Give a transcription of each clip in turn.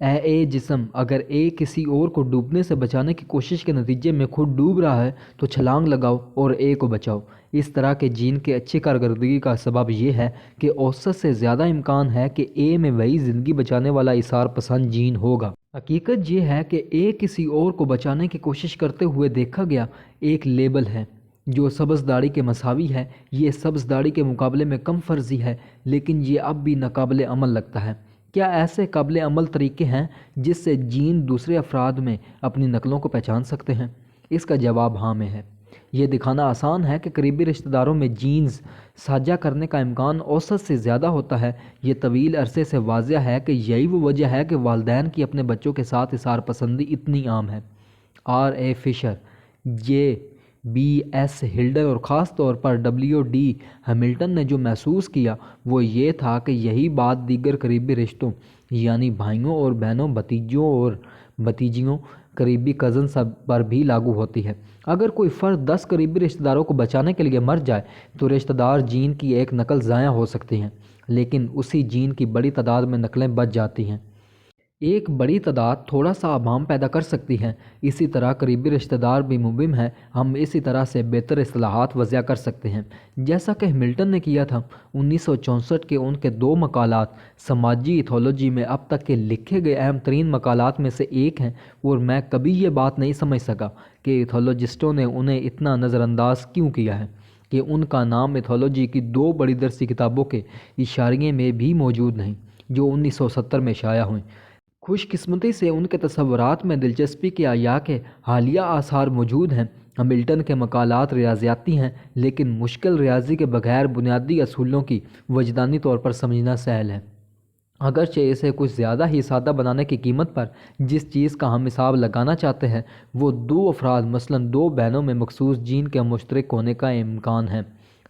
اے جسم، اگر اے کسی اور کو ڈوبنے سے بچانے کی کوشش کے نتیجے میں خود ڈوب رہا ہے تو چھلانگ لگاؤ اور اے کو بچاؤ۔ اس طرح کے جین کے اچھی کارکردگی کا سبب یہ ہے کہ اوسط سے زیادہ امکان ہے کہ اے میں وہی زندگی بچانے والا اثار پسند جین ہوگا۔ حقیقت یہ ہے کہ اے کسی اور کو بچانے کی کوشش کرتے ہوئے دیکھا گیا ایک لیبل ہے جو سبز داڑھی کے مساوی ہے۔ یہ سبز داڑھی کے مقابلے میں کم فرضی ہے، لیکن یہ اب بھی ناقابل عمل لگتا ہے۔ کیا ایسے قابل عمل طریقے ہیں جس سے جین دوسرے افراد میں اپنی نقلوں کو پہچان سکتے ہیں؟ اس کا جواب ہاں میں ہے۔ یہ دکھانا آسان ہے کہ قریبی رشتہ داروں میں جینز ساجھا کرنے کا امکان اوسط سے زیادہ ہوتا ہے۔ یہ طویل عرصے سے واضح ہے کہ یہی وہ وجہ ہے کہ والدین کی اپنے بچوں کے ساتھ اظہار پسندی اتنی عام ہے۔ آر اے فشر، جے بی ایس ہلڈر اور خاص طور پر ڈبلیو ڈی ہیملٹن نے جو محسوس کیا وہ یہ تھا کہ یہی بات دیگر قریبی رشتوں یعنی بھائیوں اور بہنوں، بھتیجوں اور بھتیجیوں، قریبی کزنز پر بھی لاگو ہوتی ہے۔ اگر کوئی فرد 10 قریبی رشتہ داروں کو بچانے کے لیے مر جائے تو رشتہ دار جین کی ایک نقل ضائع ہو سکتی ہے، لیکن اسی جین کی بڑی تعداد میں نقلیں بچ جاتی ہیں۔ ایک بڑی تعداد تھوڑا سا ابہام پیدا کر سکتی ہے، اسی طرح قریبی رشتہ دار بھی مبہم ہے۔ ہم اسی طرح سے بہتر اصطلاحات وضع کر سکتے ہیں جیسا کہ ہیملٹن نے کیا تھا۔ 1964 کے ان کے 2 مقالات سماجی ایتھولوجی میں اب تک کے لکھے گئے اہم ترین مقالات میں سے ایک ہیں، اور میں کبھی یہ بات نہیں سمجھ سکا کہ ایتھولوجسٹوں نے انہیں اتنا نظر انداز کیوں کیا ہے کہ ان کا نام ایتھولوجی کی 2 بڑی درسی کتابوں کے اشاریے میں بھی موجود نہیں جو 1970 میں شائع ہوئیں۔ خوش قسمتی سے ان کے تصورات میں دلچسپی کے احیاء کے حالیہ آثار موجود ہیں۔ ہیملٹن کے مقالات ریاضیاتی ہیں، لیکن مشکل ریاضی کے بغیر بنیادی اصولوں کی وجدانی طور پر سمجھنا سہل ہے۔ اگرچہ اسے کچھ زیادہ ہی سادہ بنانے کی قیمت پر جس چیز کا ہم حساب لگانا چاہتے ہیں وہ 2 افراد مثلاً 2 بہنوں میں مخصوص جین کے مشترک ہونے کا امکان ہے۔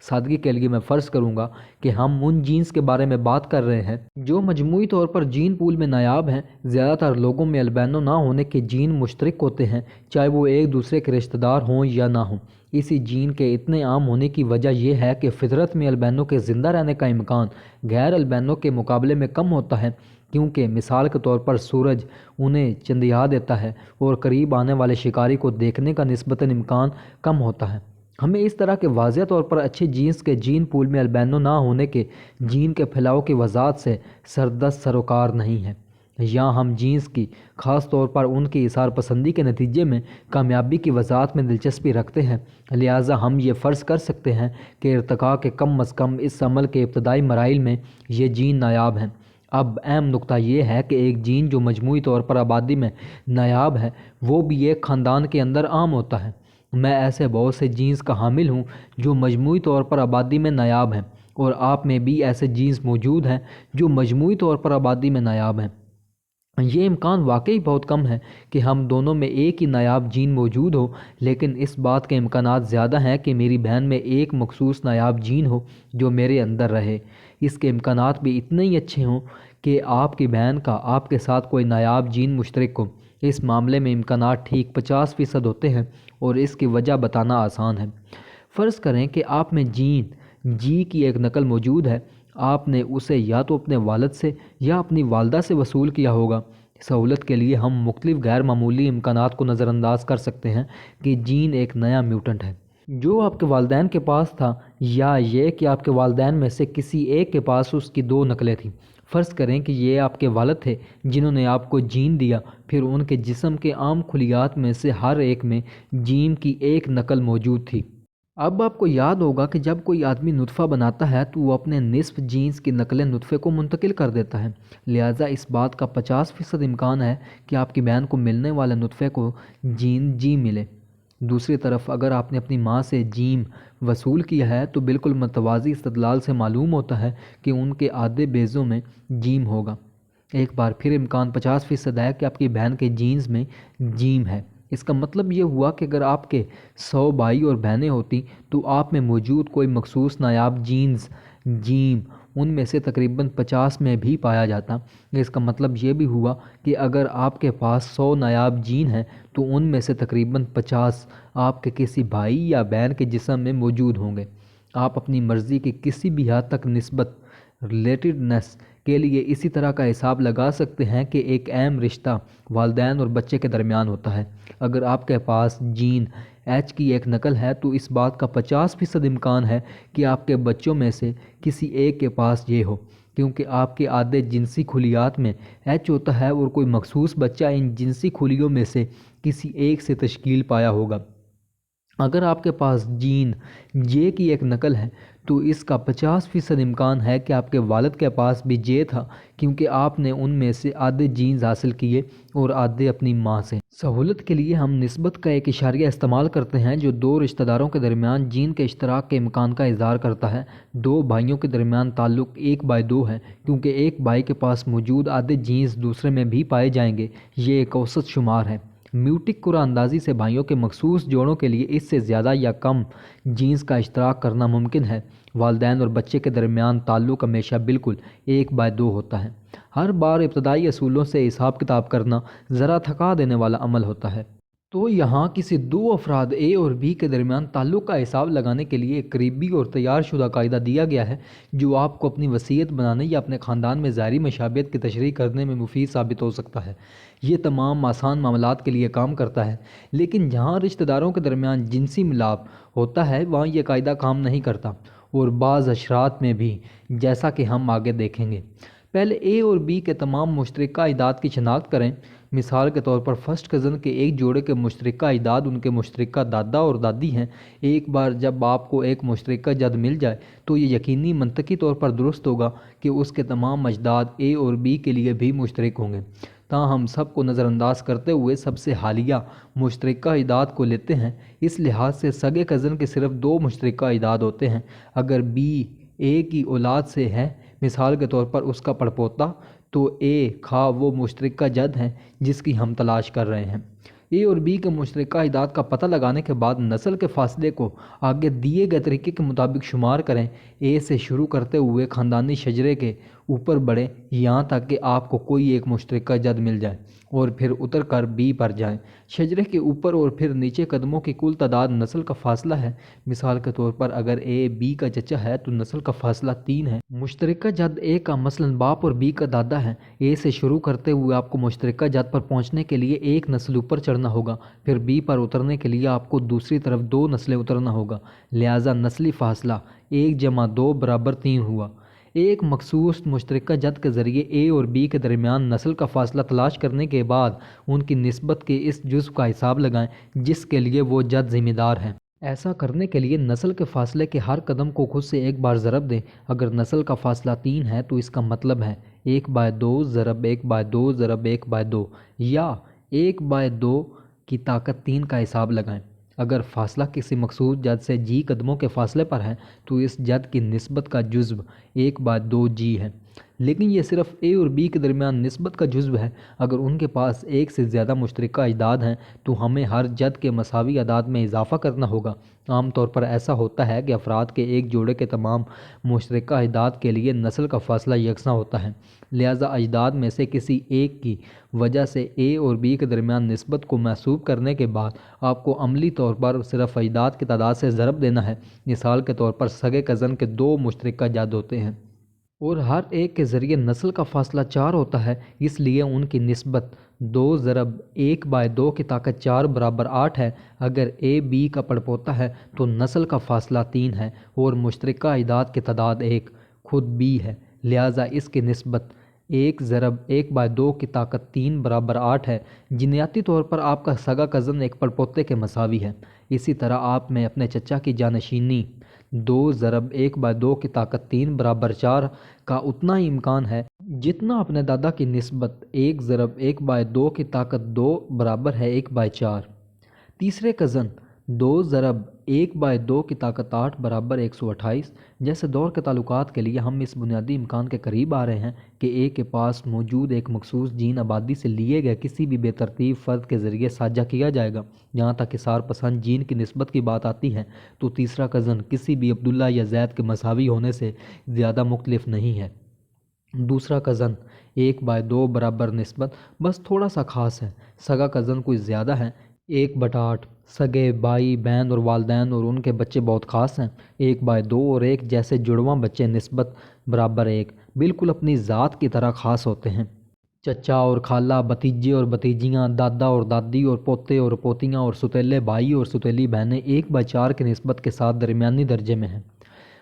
سادگی کے لیے میں فرض کروں گا کہ ہم ان جینز کے بارے میں بات کر رہے ہیں جو مجموعی طور پر جین پول میں نایاب ہیں۔ زیادہ تر لوگوں میں البینو نہ ہونے کے جین مشترک ہوتے ہیں، چاہے وہ ایک دوسرے کے رشتہ دار ہوں یا نہ ہوں۔ اسی جین کے اتنے عام ہونے کی وجہ یہ ہے کہ فطرت میں البینو کے زندہ رہنے کا امکان غیر البینو کے مقابلے میں کم ہوتا ہے، کیونکہ مثال کے طور پر سورج انہیں چندیا دیتا ہے اور قریب آنے والے شکاری کو دیکھنے کا نسبتاً امکان کم ہوتا ہے۔ ہمیں اس طرح کے واضح طور پر اچھے جینز کے جین پول میں البینو نہ ہونے کے جین کے پھیلاؤ کی وضاحت سے سردست سروکار نہیں ہے۔ یہاں ہم جینز کی، خاص طور پر ان کی اظہار پسندی کے نتیجے میں کامیابی کی وضاحت میں دلچسپی رکھتے ہیں، لہٰذا ہم یہ فرض کر سکتے ہیں کہ ارتقاء کے کم از کم اس عمل کے ابتدائی مراحل میں یہ جین نایاب ہیں۔ اب اہم نکتہ یہ ہے کہ ایک جین جو مجموعی طور پر آبادی میں نایاب ہے وہ بھی ایک خاندان کے اندر عام ہوتا ہے۔ میں ایسے بہت سے جینز کا حامل ہوں جو مجموعی طور پر آبادی میں نایاب ہیں، اور آپ میں بھی ایسے جینز موجود ہیں جو مجموعی طور پر آبادی میں نایاب ہیں۔ یہ امکان واقعی بہت کم ہے کہ ہم دونوں میں ایک ہی نایاب جین موجود ہو، لیکن اس بات کے امکانات زیادہ ہیں کہ میری بہن میں ایک مخصوص نایاب جین ہو جو میرے اندر رہے۔ اس کے امکانات بھی اتنے ہی اچھے ہوں کہ آپ کی بہن کا آپ کے ساتھ کوئی نایاب جین مشترک ہو۔ اس معاملے میں امکانات ٹھیک 50% ہوتے ہیں، اور اس کی وجہ بتانا آسان ہے۔ فرض کریں کہ آپ میں جین جی کی ایک نقل موجود ہے، آپ نے اسے یا تو اپنے والد سے یا اپنی والدہ سے وصول کیا ہوگا۔ سہولت کے لیے ہم مختلف غیر معمولی امکانات کو نظر انداز کر سکتے ہیں کہ جین ایک نیا میوٹنٹ ہے جو آپ کے والدین کے پاس تھا، یا یہ کہ آپ کے والدین میں سے کسی ایک کے پاس اس کی 2 نقلیں تھیں۔ فرض کریں کہ یہ آپ کے والد تھے جنہوں نے آپ کو جین دیا، پھر ان کے جسم کے عام خلیات میں سے ہر ایک میں جین کی ایک نقل موجود تھی۔ اب آپ کو یاد ہوگا کہ جب کوئی آدمی نطفہ بناتا ہے تو وہ اپنے نصف جینز کی نقلیں نطفے کو منتقل کر دیتا ہے، لہٰذا اس بات کا 50% امکان ہے کہ آپ کی بہن کو ملنے والے نطفے کو جین جی ملے۔ دوسری طرف اگر آپ نے اپنی ماں سے جیم وصول کیا ہے تو بالکل متوازی استدلال سے معلوم ہوتا ہے کہ ان کے آدھے بیزوں میں جیم ہوگا۔ ایک بار پھر امکان 50% ہے کہ آپ کی بہن کے جینز میں جیم ہے۔ اس کا مطلب یہ ہوا کہ اگر آپ کے 100 بھائی اور بہنیں ہوتی تو آپ میں موجود کوئی مخصوص نایاب جینز جیم ان میں سے تقریباً 50 میں بھی پایا جاتا۔ اس کا مطلب یہ بھی ہوا کہ اگر آپ کے پاس 100 نایاب جین ہیں تو ان میں سے تقریباً 50 آپ کے کسی بھائی یا بہن کے جسم میں موجود ہوں گے۔ آپ اپنی مرضی کی کسی بھی حد تک نسبت ریلیٹڈنس کے لیے اسی طرح کا حساب لگا سکتے ہیں کہ ایک اہم رشتہ والدین اور بچے کے درمیان ہوتا ہے۔ اگر آپ کے پاس جین ایچ کی ایک نقل ہے تو اس بات کا 50% امکان ہے کہ آپ کے بچوں میں سے کسی ایک کے پاس یہ ہو، کیونکہ آپ کے آدھے جنسی خلیات میں ایچ ہوتا ہے اور کوئی مخصوص بچہ ان جنسی خلیوں میں سے کسی ایک سے تشکیل پایا ہوگا۔ اگر آپ کے پاس جین جے کی ایک نقل ہے تو اس کا 50% امکان ہے کہ آپ کے والد کے پاس بھی جے تھا، کیونکہ آپ نے ان میں سے آدھے جینز حاصل کیے اور آدھے اپنی ماں سے۔ سہولت کے لیے ہم نسبت کا ایک اشاریہ استعمال کرتے ہیں جو دو رشتہ داروں کے درمیان جین کے اشتراک کے امکان کا اظہار کرتا ہے۔ دو بھائیوں کے درمیان تعلق 1/2 ہے، کیونکہ ایک بھائی کے پاس موجود آدھے جینز دوسرے میں بھی پائے جائیں گے۔ یہ ایک اوسط شمار ہے۔ میوٹک قرعہ اندازی سے بھائیوں کے مخصوص جوڑوں کے لیے اس سے زیادہ یا کم جینز کا اشتراک کرنا ممکن ہے۔ والدین اور بچے کے درمیان تعلق ہمیشہ بالکل 1/2 ہوتا ہے۔ ہر بار ابتدائی اصولوں سے حساب کتاب کرنا ذرا تھکا دینے والا عمل ہوتا ہے۔ تو یہاں کسی دو افراد اے اور بی کے درمیان تعلق کا حساب لگانے کے لیے ایک قریبی اور تیار شدہ قاعدہ دیا گیا ہے جو آپ کو اپنی وصیت بنانے یا اپنے خاندان میں ظاہری مشابہت کی تشریح کرنے میں مفید ثابت ہو سکتا ہے۔ یہ تمام آسان معاملات کے لیے کام کرتا ہے، لیکن جہاں رشتہ داروں کے درمیان جنسی ملاپ ہوتا ہے وہاں یہ قاعدہ کام نہیں کرتا، اور بعض حشرات میں بھی، جیسا کہ ہم آگے دیکھیں گے۔ پہلے اے اور بی کے تمام مشترکہ اعداد کی شناخت کریں۔ مثال کے طور پر فرسٹ کزن کے ایک جوڑے کے مشترکہ اعداد ان کے مشترکہ دادا اور دادی ہیں۔ ایک بار جب آپ کو ایک مشترکہ جد مل جائے تو یہ یقینی منطقی طور پر درست ہوگا کہ اس کے تمام اجداد اے اور بی کے لیے بھی مشترک ہوں گے۔ تاہم سب کو نظر انداز کرتے ہوئے سب سے حالیہ مشترکہ اعداد کو لیتے ہیں۔ اس لحاظ سے سگے کزن کے صرف 2 مشترکہ اعداد ہوتے ہیں۔ اگر بی اے کی اولاد سے ہے، مثال کے طور پر اس کا پڑپوتا، تو اے خواہ وہ مشترکہ جد ہیں جس کی ہم تلاش کر رہے ہیں۔ اے اور بی کے مشترکہ اعداد کا پتہ لگانے کے بعد نسل کے فاصلے کو آگے دیے گئے طریقے کے مطابق شمار کریں۔ اے سے شروع کرتے ہوئے خاندانی شجرے کے اوپر بڑھیں یہاں تک کہ آپ کو کوئی ایک مشترکہ جد مل جائے، اور پھر اتر کر بی پر جائیں۔ شجرے کے اوپر اور پھر نیچے قدموں کی کل تعداد نسل کا فاصلہ ہے۔ مثال کے طور پر اگر اے بی کا چچا ہے تو نسل کا فاصلہ 3 ہے۔ مشترکہ جد اے کا مثلاً باپ اور بی کا دادا ہے۔ اے سے شروع کرتے ہوئے آپ کو مشترکہ جد پر پہنچنے کے لیے ایک نسل اوپر چڑھنا ہوگا، پھر بی پر اترنے کے لیے آپ کو دوسری طرف 2 نسلیں اترنا ہوگا، لہٰذا نسلی فاصلہ 1+2 = 3 ہوا۔ ایک مخصوص مشترکہ جد کے ذریعے اے اور بی کے درمیان نسل کا فاصلہ تلاش کرنے کے بعد ان کی نسبت کے اس جزو کا حساب لگائیں جس کے لیے وہ جد ذمہ دار ہیں۔ ایسا کرنے کے لیے نسل کے فاصلے کے ہر قدم کو خود سے ایک بار ضرب دیں۔ اگر نسل کا فاصلہ 3 ہے تو اس کا مطلب ہے 1/2 ضرب 1/2 ضرب 1/2 یا 1/2 کی طاقت 3 کا حساب لگائیں۔ اگر فاصلہ کسی مخصوص جد سے جی قدموں کے فاصلے پر ہے تو اس جد کی نسبت کا جزو 1/2 جی ہے، لیکن یہ صرف اے اور بی کے درمیان نسبت کا جزو ہے۔ اگر ان کے پاس ایک سے زیادہ مشترکہ اجداد ہیں تو ہمیں ہر جد کے مساوی اعداد میں اضافہ کرنا ہوگا۔ عام طور پر ایسا ہوتا ہے کہ افراد کے ایک جوڑے کے تمام مشترکہ اجداد کے لیے نسل کا فاصلہ یکساں ہوتا ہے، لہٰذا اجداد میں سے کسی ایک کی وجہ سے اے اور بی کے درمیان نسبت کو محسوب کرنے کے بعد آپ کو عملی طور پر صرف اجداد کی تعداد سے ضرب دینا ہے۔ مثال کے طور پر سگے کزن کے 2 مشترکہ جد ہوتے ہیں اور ہر ایک کے ذریعے نسل کا فاصلہ 4 ہوتا ہے، اس لیے ان کی نسبت 2 ضرب 1/2 کی طاقت 4 = 8 ہے۔ اگر اے بی کا پڑپوتا ہے تو نسل کا فاصلہ 3 ہے اور مشترکہ اعداد کی تعداد 1 خود بی ہے، لہٰذا اس کی نسبت 1 ضرب 1/2 کی طاقت 3 = 8 ہے۔ جینیاتی طور پر آپ کا سگا کزن ایک پڑپوتے کے مساوی ہے۔ اسی طرح آپ میں اپنے چچا کی جانشینی 2 ضرب 1/2 کی طاقت 3 = 4 کا اتنا ہی امکان ہے جتنا اپنے دادا کی نسبت 1 ضرب 1/2 کی طاقت 2 = 1/4۔ تیسرے کزن 2 ضرب 1/2 کی طاقت 8 = 128۔ جیسے دور کے تعلقات کے لیے ہم اس بنیادی امکان کے قریب آ رہے ہیں کہ اے کے پاس موجود ایک مخصوص جین آبادی سے لیے گئے کسی بھی بے ترتیب فرد کے ذریعے سانجھا کیا جائے گا۔ جہاں تک اثار پسند جین کی نسبت کی بات آتی ہے تو تیسرا کزن کسی بھی عبداللہ یا زید کے مساوی ہونے سے زیادہ مختلف نہیں ہے۔ دوسرا کزن 1/2 برابر نسبت بس تھوڑا سا خاص ہے۔ سگا کزن کچھ زیادہ ہے، 1/8۔ سگے بھائی بہن اور والدین اور ان کے بچے بہت خاص ہیں، 1/2 اور 1 جیسے جڑواں بچے نسبت = 1۔ بالکل اپنی ذات کی طرح خاص ہوتے ہیں۔ چچا اور خالہ، بھتیجے اور بھتیجیاں، دادا اور دادی اور پوتے اور پوتیاں اور ستیلے بھائی اور ستیلی بہنیں 1/4 کی نسبت کے ساتھ درمیانی درجے میں ہیں۔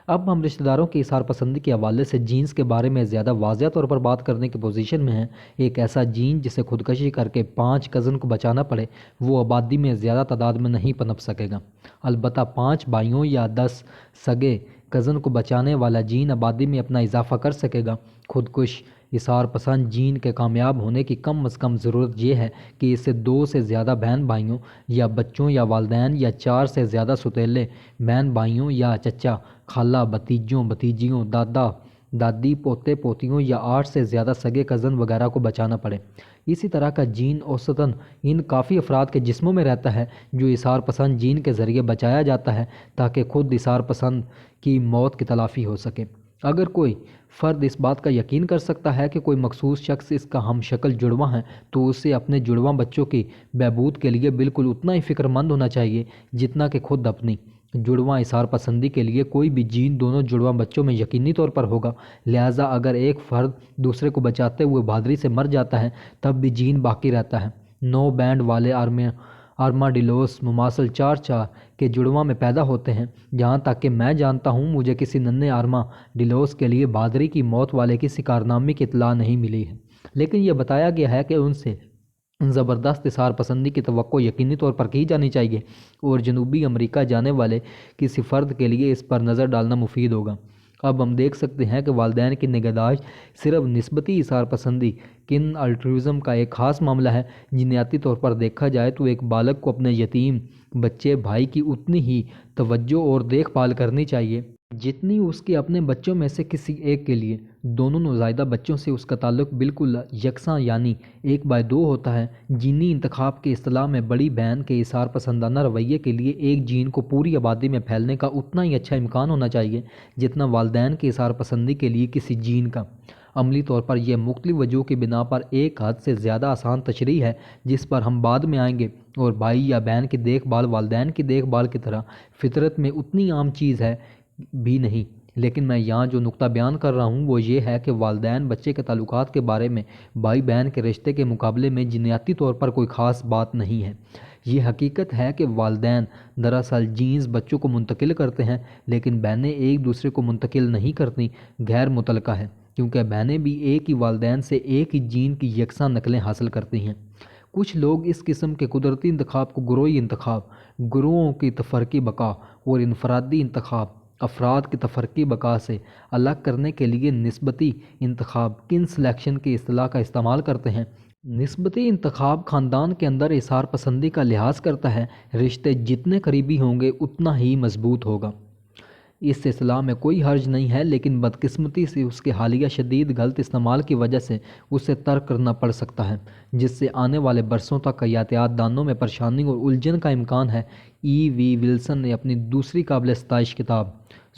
اب ہم رشتہ داروں کی اظہار پسندی کے حوالے سے جینز کے بارے میں زیادہ واضح طور پر بات کرنے کی پوزیشن میں ہیں۔ ایک ایسا جین جسے خودکشی کر کے 5 کزن کو بچانا پڑے، وہ آبادی میں زیادہ تعداد میں نہیں پنپ سکے گا۔ البتہ 5 بھائیوں یا 10 سگے کزن کو بچانے والا جین آبادی میں اپنا اضافہ کر سکے گا۔ خودکش اظہار پسند جین کے کامیاب ہونے کی کم از کم ضرورت یہ ہے کہ اسے 2 سے زیادہ بہن بھائیوں یا بچوں یا والدین یا 4 سے زیادہ ستیلے بہن بھائیوں یا چچا خالہ، بھتیجوں بھتیجیوں، دادا دادی، پوتے پوتیوں یا 8 سے زیادہ سگے کزن وغیرہ کو بچانا پڑے۔ اسی طرح کا جین اوسطاً ان کافی افراد کے جسموں میں رہتا ہے جو اظہار پسند جین کے ذریعے بچایا جاتا ہے تاکہ خود اظہار پسند کی موت کی تلافی ہو سکے۔ اگر کوئی فرد اس بات کا یقین کر سکتا ہے کہ کوئی مخصوص شخص اس کا ہم شکل جڑواں ہے تو اسے اپنے جڑواں بچوں کی بہبود کے لیے بالکل اتنا ہی فکر مند ہونا چاہیے جتنا کہ خود اپنی جڑواں اظہار پسندی کے لیے کوئی بھی جین دونوں جڑواں بچوں میں یقینی طور پر ہوگا۔ لہٰذا اگر ایک فرد دوسرے کو بچاتے ہوئے بہادری سے مر جاتا ہے تب بھی جین باقی رہتا ہے۔ 9 بینڈ والے آرماڈیلوس مماثل 4 کے جڑواں میں پیدا ہوتے ہیں۔ جہاں تک کہ میں جانتا ہوں مجھے کسی ننھے آرماڈیلوس کے لیے بہادری کی موت والے کسی کارنامے کی اطلاع نہیں ملی ہے، لیکن یہ بتایا گیا ہے کہ ان سے زبردست اظہار پسندی کی توقع یقینی طور پر کی جانی چاہیے اور جنوبی امریکہ جانے والے کسی فرد کے لیے اس پر نظر ڈالنا مفید ہوگا۔ اب ہم دیکھ سکتے ہیں کہ والدین کی نگہداشت صرف نسبتی اظہار پسندی کن الٹروئزم کا ایک خاص معاملہ ہے۔ جینیاتی طور پر دیکھا جائے تو ایک بالغ کو اپنے یتیم بچے بھائی کی اتنی ہی توجہ اور دیکھ بھال کرنی چاہیے جتنی اس کے اپنے بچوں میں سے کسی ایک کے لیے۔ دونوں نوزائیدہ بچوں سے اس کا تعلق بالکل یکساں یعنی 1/2 ہوتا ہے۔ جینی انتخاب کی اصطلاح میں بڑی بہن کے اظہار پسندانہ رویے کے لیے ایک جین کو پوری آبادی میں پھیلنے کا اتنا ہی اچھا امکان ہونا چاہیے جتنا والدین کے اظہار پسندی کے لیے کسی جین کا۔ عملی طور پر یہ مختلف وجوہ کی بنا پر ایک حد سے زیادہ آسان تشریح ہے جس پر ہم بعد میں آئیں گے، اور بھائی یا بہن کی دیکھ بھال والدین کی دیکھ بھال کی طرح فطرت میں اتنی عام چیز ہے بھی نہیں۔ لیکن میں یہاں جو نقطہ بیان کر رہا ہوں وہ یہ ہے کہ والدین بچے کے تعلقات کے بارے میں بھائی بہن کے رشتے کے مقابلے میں جینیاتی طور پر کوئی خاص بات نہیں ہے۔ یہ حقیقت ہے کہ والدین دراصل جینز بچوں کو منتقل کرتے ہیں، لیکن بہنیں ایک دوسرے کو منتقل نہیں کرتیں۔ غیر متعلقہ ہے کیونکہ بہنیں بھی ایک ہی والدین سے ایک ہی جین کی یکساں نقلیں حاصل کرتی ہیں۔ کچھ لوگ اس قسم کے قدرتی انتخاب کو گروہی انتخاب، گروہوں کی تفرقی بقا اور انفرادی انتخاب، افراد کی تفرقی بقا سے الگ کرنے کے لیے نسبتی انتخاب کن سلیکشن کی اصطلاح کا استعمال کرتے ہیں۔ نسبتی انتخاب خاندان کے اندر اظہار پسندی کا لحاظ کرتا ہے۔ رشتے جتنے قریبی ہوں گے اتنا ہی مضبوط ہوگا۔ اس اصطلاح میں کوئی حرج نہیں ہے، لیکن بدقسمتی سے اس کے حالیہ شدید غلط استعمال کی وجہ سے اسے ترک کرنا پڑ سکتا ہے، جس سے آنے والے برسوں تک حیاتیات دانوں میں پریشانی اور الجھن کا امکان ہے۔ وی ولسن نے اپنی دوسری قابل ستائش کتاب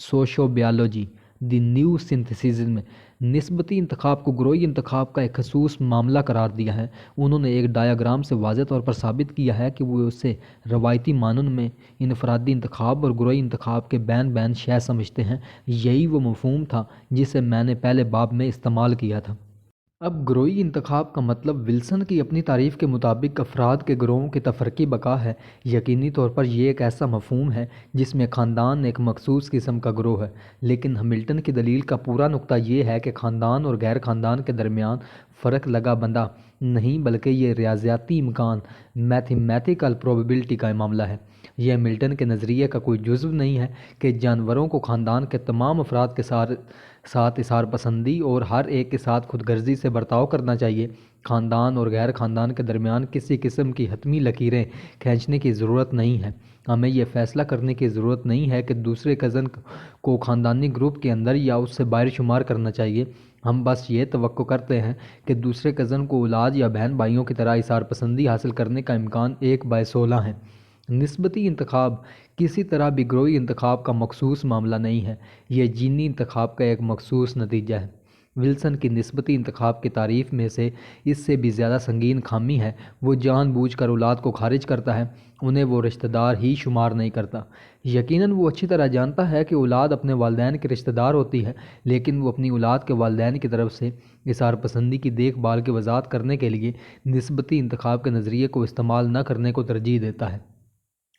سوشو بیالوجی دی نیو سنتھیسس میں نسبتی انتخاب کو گروہی انتخاب کا ایک خصوص معاملہ قرار دیا ہے۔ انہوں نے ایک ڈایاگرام سے واضح طور پر ثابت کیا ہے کہ وہ اسے روایتی معنوں میں انفرادی انتخاب اور گروہی انتخاب کے بین بین شے سمجھتے ہیں۔ یہی وہ مفہوم تھا جسے میں نے پہلے باب میں استعمال کیا تھا۔ اب گروہی انتخاب کا مطلب ولسن کی اپنی تعریف کے مطابق افراد کے گروہوں کی تفرقی بقا ہے۔ یقینی طور پر یہ ایک ایسا مفہوم ہے جس میں خاندان ایک مخصوص قسم کا گروہ ہے، لیکن ہملٹن کی دلیل کا پورا نقطہ یہ ہے کہ خاندان اور غیر خاندان کے درمیان فرق لگا بندہ نہیں بلکہ یہ ریاضیاتی امکان میتھمیٹیکل پروبیبلٹی کا معاملہ ہے۔ یہ ہملٹن کے نظریے کا کوئی جزو نہیں ہے کہ جانوروں کو خاندان کے تمام افراد کے ساتھ اظہار پسندی اور ہر ایک کے ساتھ خود غرضی سے برتاؤ کرنا چاہیے۔ خاندان اور غیر خاندان کے درمیان کسی قسم کی حتمی لکیریں کھینچنے کی ضرورت نہیں ہے۔ ہمیں یہ فیصلہ کرنے کی ضرورت نہیں ہے کہ دوسرے کزن کو خاندانی گروپ کے اندر یا اس سے باہر شمار کرنا چاہیے۔ ہم بس یہ توقع کرتے ہیں کہ دوسرے کزن کو اولاد یا بہن بھائیوں کی طرح اظہار پسندی حاصل کرنے کا امکان 1/16 ہے۔ نسبتی انتخاب کسی طرح بھی گروہی انتخاب کا مخصوص معاملہ نہیں ہے، یہ جینی انتخاب کا ایک مخصوص نتیجہ ہے۔ ولسن کی نسبتی انتخاب کی تعریف میں سے اس سے بھی زیادہ سنگین خامی ہے۔ وہ جان بوجھ کر اولاد کو خارج کرتا ہے، انہیں وہ رشتہ دار ہی شمار نہیں کرتا۔ یقیناً وہ اچھی طرح جانتا ہے کہ اولاد اپنے والدین کے رشتہ دار ہوتی ہے، لیکن وہ اپنی اولاد کے والدین کی طرف سے اظہار پسندی کی دیکھ بھال کی وضاحت کرنے کے لیے نسبتی انتخاب کے نظریے کو استعمال نہ کرنے کو ترجیح دیتا ہے۔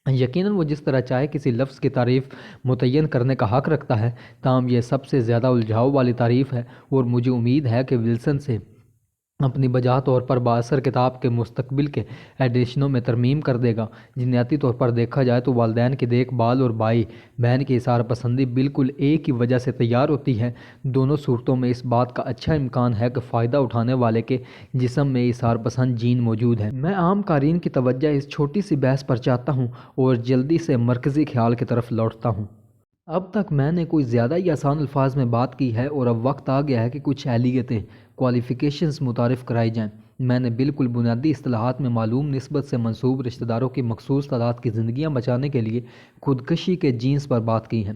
یقیناً وہ جس طرح چاہے کسی لفظ کی تعریف متعین کرنے کا حق رکھتا ہے، تاہم یہ سب سے زیادہ الجھاؤ والی تعریف ہے، اور مجھے امید ہے کہ ولسن سے اپنی بجا طور پر بااثر کتاب کے مستقبل کے ایڈیشنوں میں ترمیم کر دے گا۔ جنیاتی طور پر دیکھا جائے تو والدین کی دیکھ بھال اور بھائی بہن کی اظہار پسندی بالکل ایک ہی وجہ سے تیار ہوتی ہے۔ دونوں صورتوں میں اس بات کا اچھا امکان ہے کہ فائدہ اٹھانے والے کے جسم میں اظہار پسند جین موجود ہے۔ میں عام قارئین کی توجہ اس چھوٹی سی بحث پر چاہتا ہوں اور جلدی سے مرکزی خیال کی طرف لوٹتا ہوں۔ اب تک میں نے کوئی زیادہ ہی آسان الفاظ میں بات کی ہے اور اب وقت آ گیا ہے کہ کچھ اہلیتیں کوالیفیکیشنز متعارف کرائی جائیں۔ میں نے بالکل بنیادی اصطلاحات میں معلوم نسبت سے منسوب رشتہ داروں کی مخصوص تعداد کی زندگیاں بچانے کے لیے خودکشی کے جینس پر بات کی ہے۔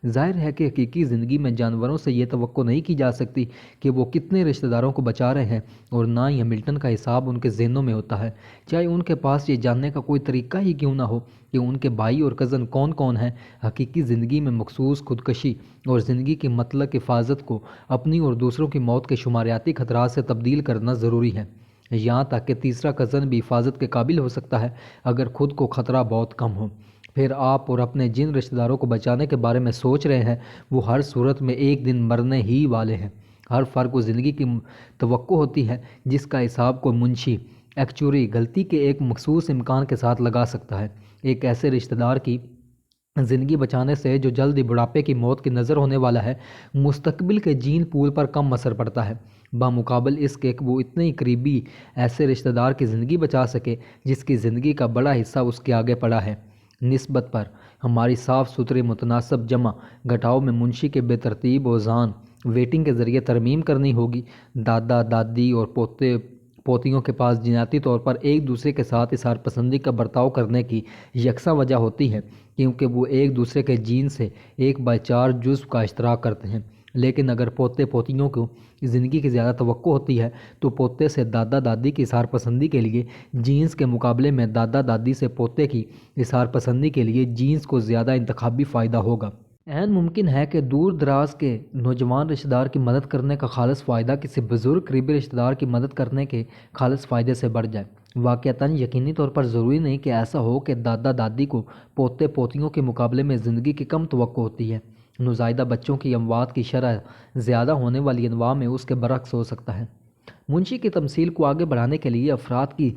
ظاہر ہے کہ حقیقی زندگی میں جانوروں سے یہ توقع نہیں کی جا سکتی کہ وہ کتنے رشتہ داروں کو بچا رہے ہیں، اور نہ ہی ہیملٹن کا حساب ان کے ذہنوں میں ہوتا ہے، چاہے ان کے پاس یہ جاننے کا کوئی طریقہ ہی کیوں نہ ہو کہ ان کے بھائی اور کزن کون کون ہیں۔ حقیقی زندگی میں مخصوص خودکشی اور زندگی کی مطلق حفاظت کو اپنی اور دوسروں کی موت کے شماریاتی خطرات سے تبدیل کرنا ضروری ہے، یہاں تک کہ تیسرا کزن بھی حفاظت کے قابل ہو سکتا ہے اگر خود کو خطرہ بہت کم ہو۔ پھر آپ اور اپنے جن رشتہ داروں کو بچانے کے بارے میں سوچ رہے ہیں وہ ہر صورت میں ایک دن مرنے ہی والے ہیں۔ ہر فرد کو زندگی کی توقع ہوتی ہے جس کا حساب کوئی منشی ایکچوری غلطی کے ایک مخصوص امکان کے ساتھ لگا سکتا ہے۔ ایک ایسے رشتہ دار کی زندگی بچانے سے جو جلد ہی بڑھاپے کی موت کی نظر ہونے والا ہے، مستقبل کے جین پول پر کم اثر پڑتا ہے، بمقابل اس کے کہ وہ اتنے ہی قریبی ایسے رشتہ دار کی زندگی بچا سکے جس کی زندگی کا بڑا حصہ اس کے آگے پڑا ہے۔ نسبت پر ہماری صاف ستھری متناسب جمع گھٹاؤ میں منشی کے بے ترتیب اوزان ویٹنگ کے ذریعے ترمیم کرنی ہوگی۔ دادا دادی اور پوتے پوتیوں کے پاس جینیاتی طور پر ایک دوسرے کے ساتھ اظہار پسندی کا برتاؤ کرنے کی یکساں وجہ ہوتی ہے، کیونکہ وہ ایک دوسرے کے جین سے 1/4 جزو کا اشتراک کرتے ہیں۔ لیکن اگر پوتے پوتیوں کو زندگی کی زیادہ توقع ہوتی ہے تو پوتے سے دادا دادی کی اظہار پسندی کے لیے جینس کے مقابلے میں دادا دادی سے پوتے کی اظہار پسندی کے لیے جینس کو زیادہ انتخابی فائدہ ہوگا۔ عین ممکن ہے کہ دور دراز کے نوجوان رشتہ دار کی مدد کرنے کا خالص فائدہ کسی بزرگ قریبی رشتہ دار کی مدد کرنے کے خالص فائدے سے بڑھ جائے۔ واقعتاً یقینی طور پر ضروری نہیں کہ ایسا ہو کہ دادا دادی کو پوتے پوتیوں کے مقابلے میں زندگی کی کم توقع ہوتی ہے۔ نوزائیدہ بچوں کی اموات کی شرح زیادہ ہونے والی انواع میں اس کے برعکس ہو سکتا ہے۔ منشی کی تمثیل کو آگے بڑھانے کے لیے افراد کی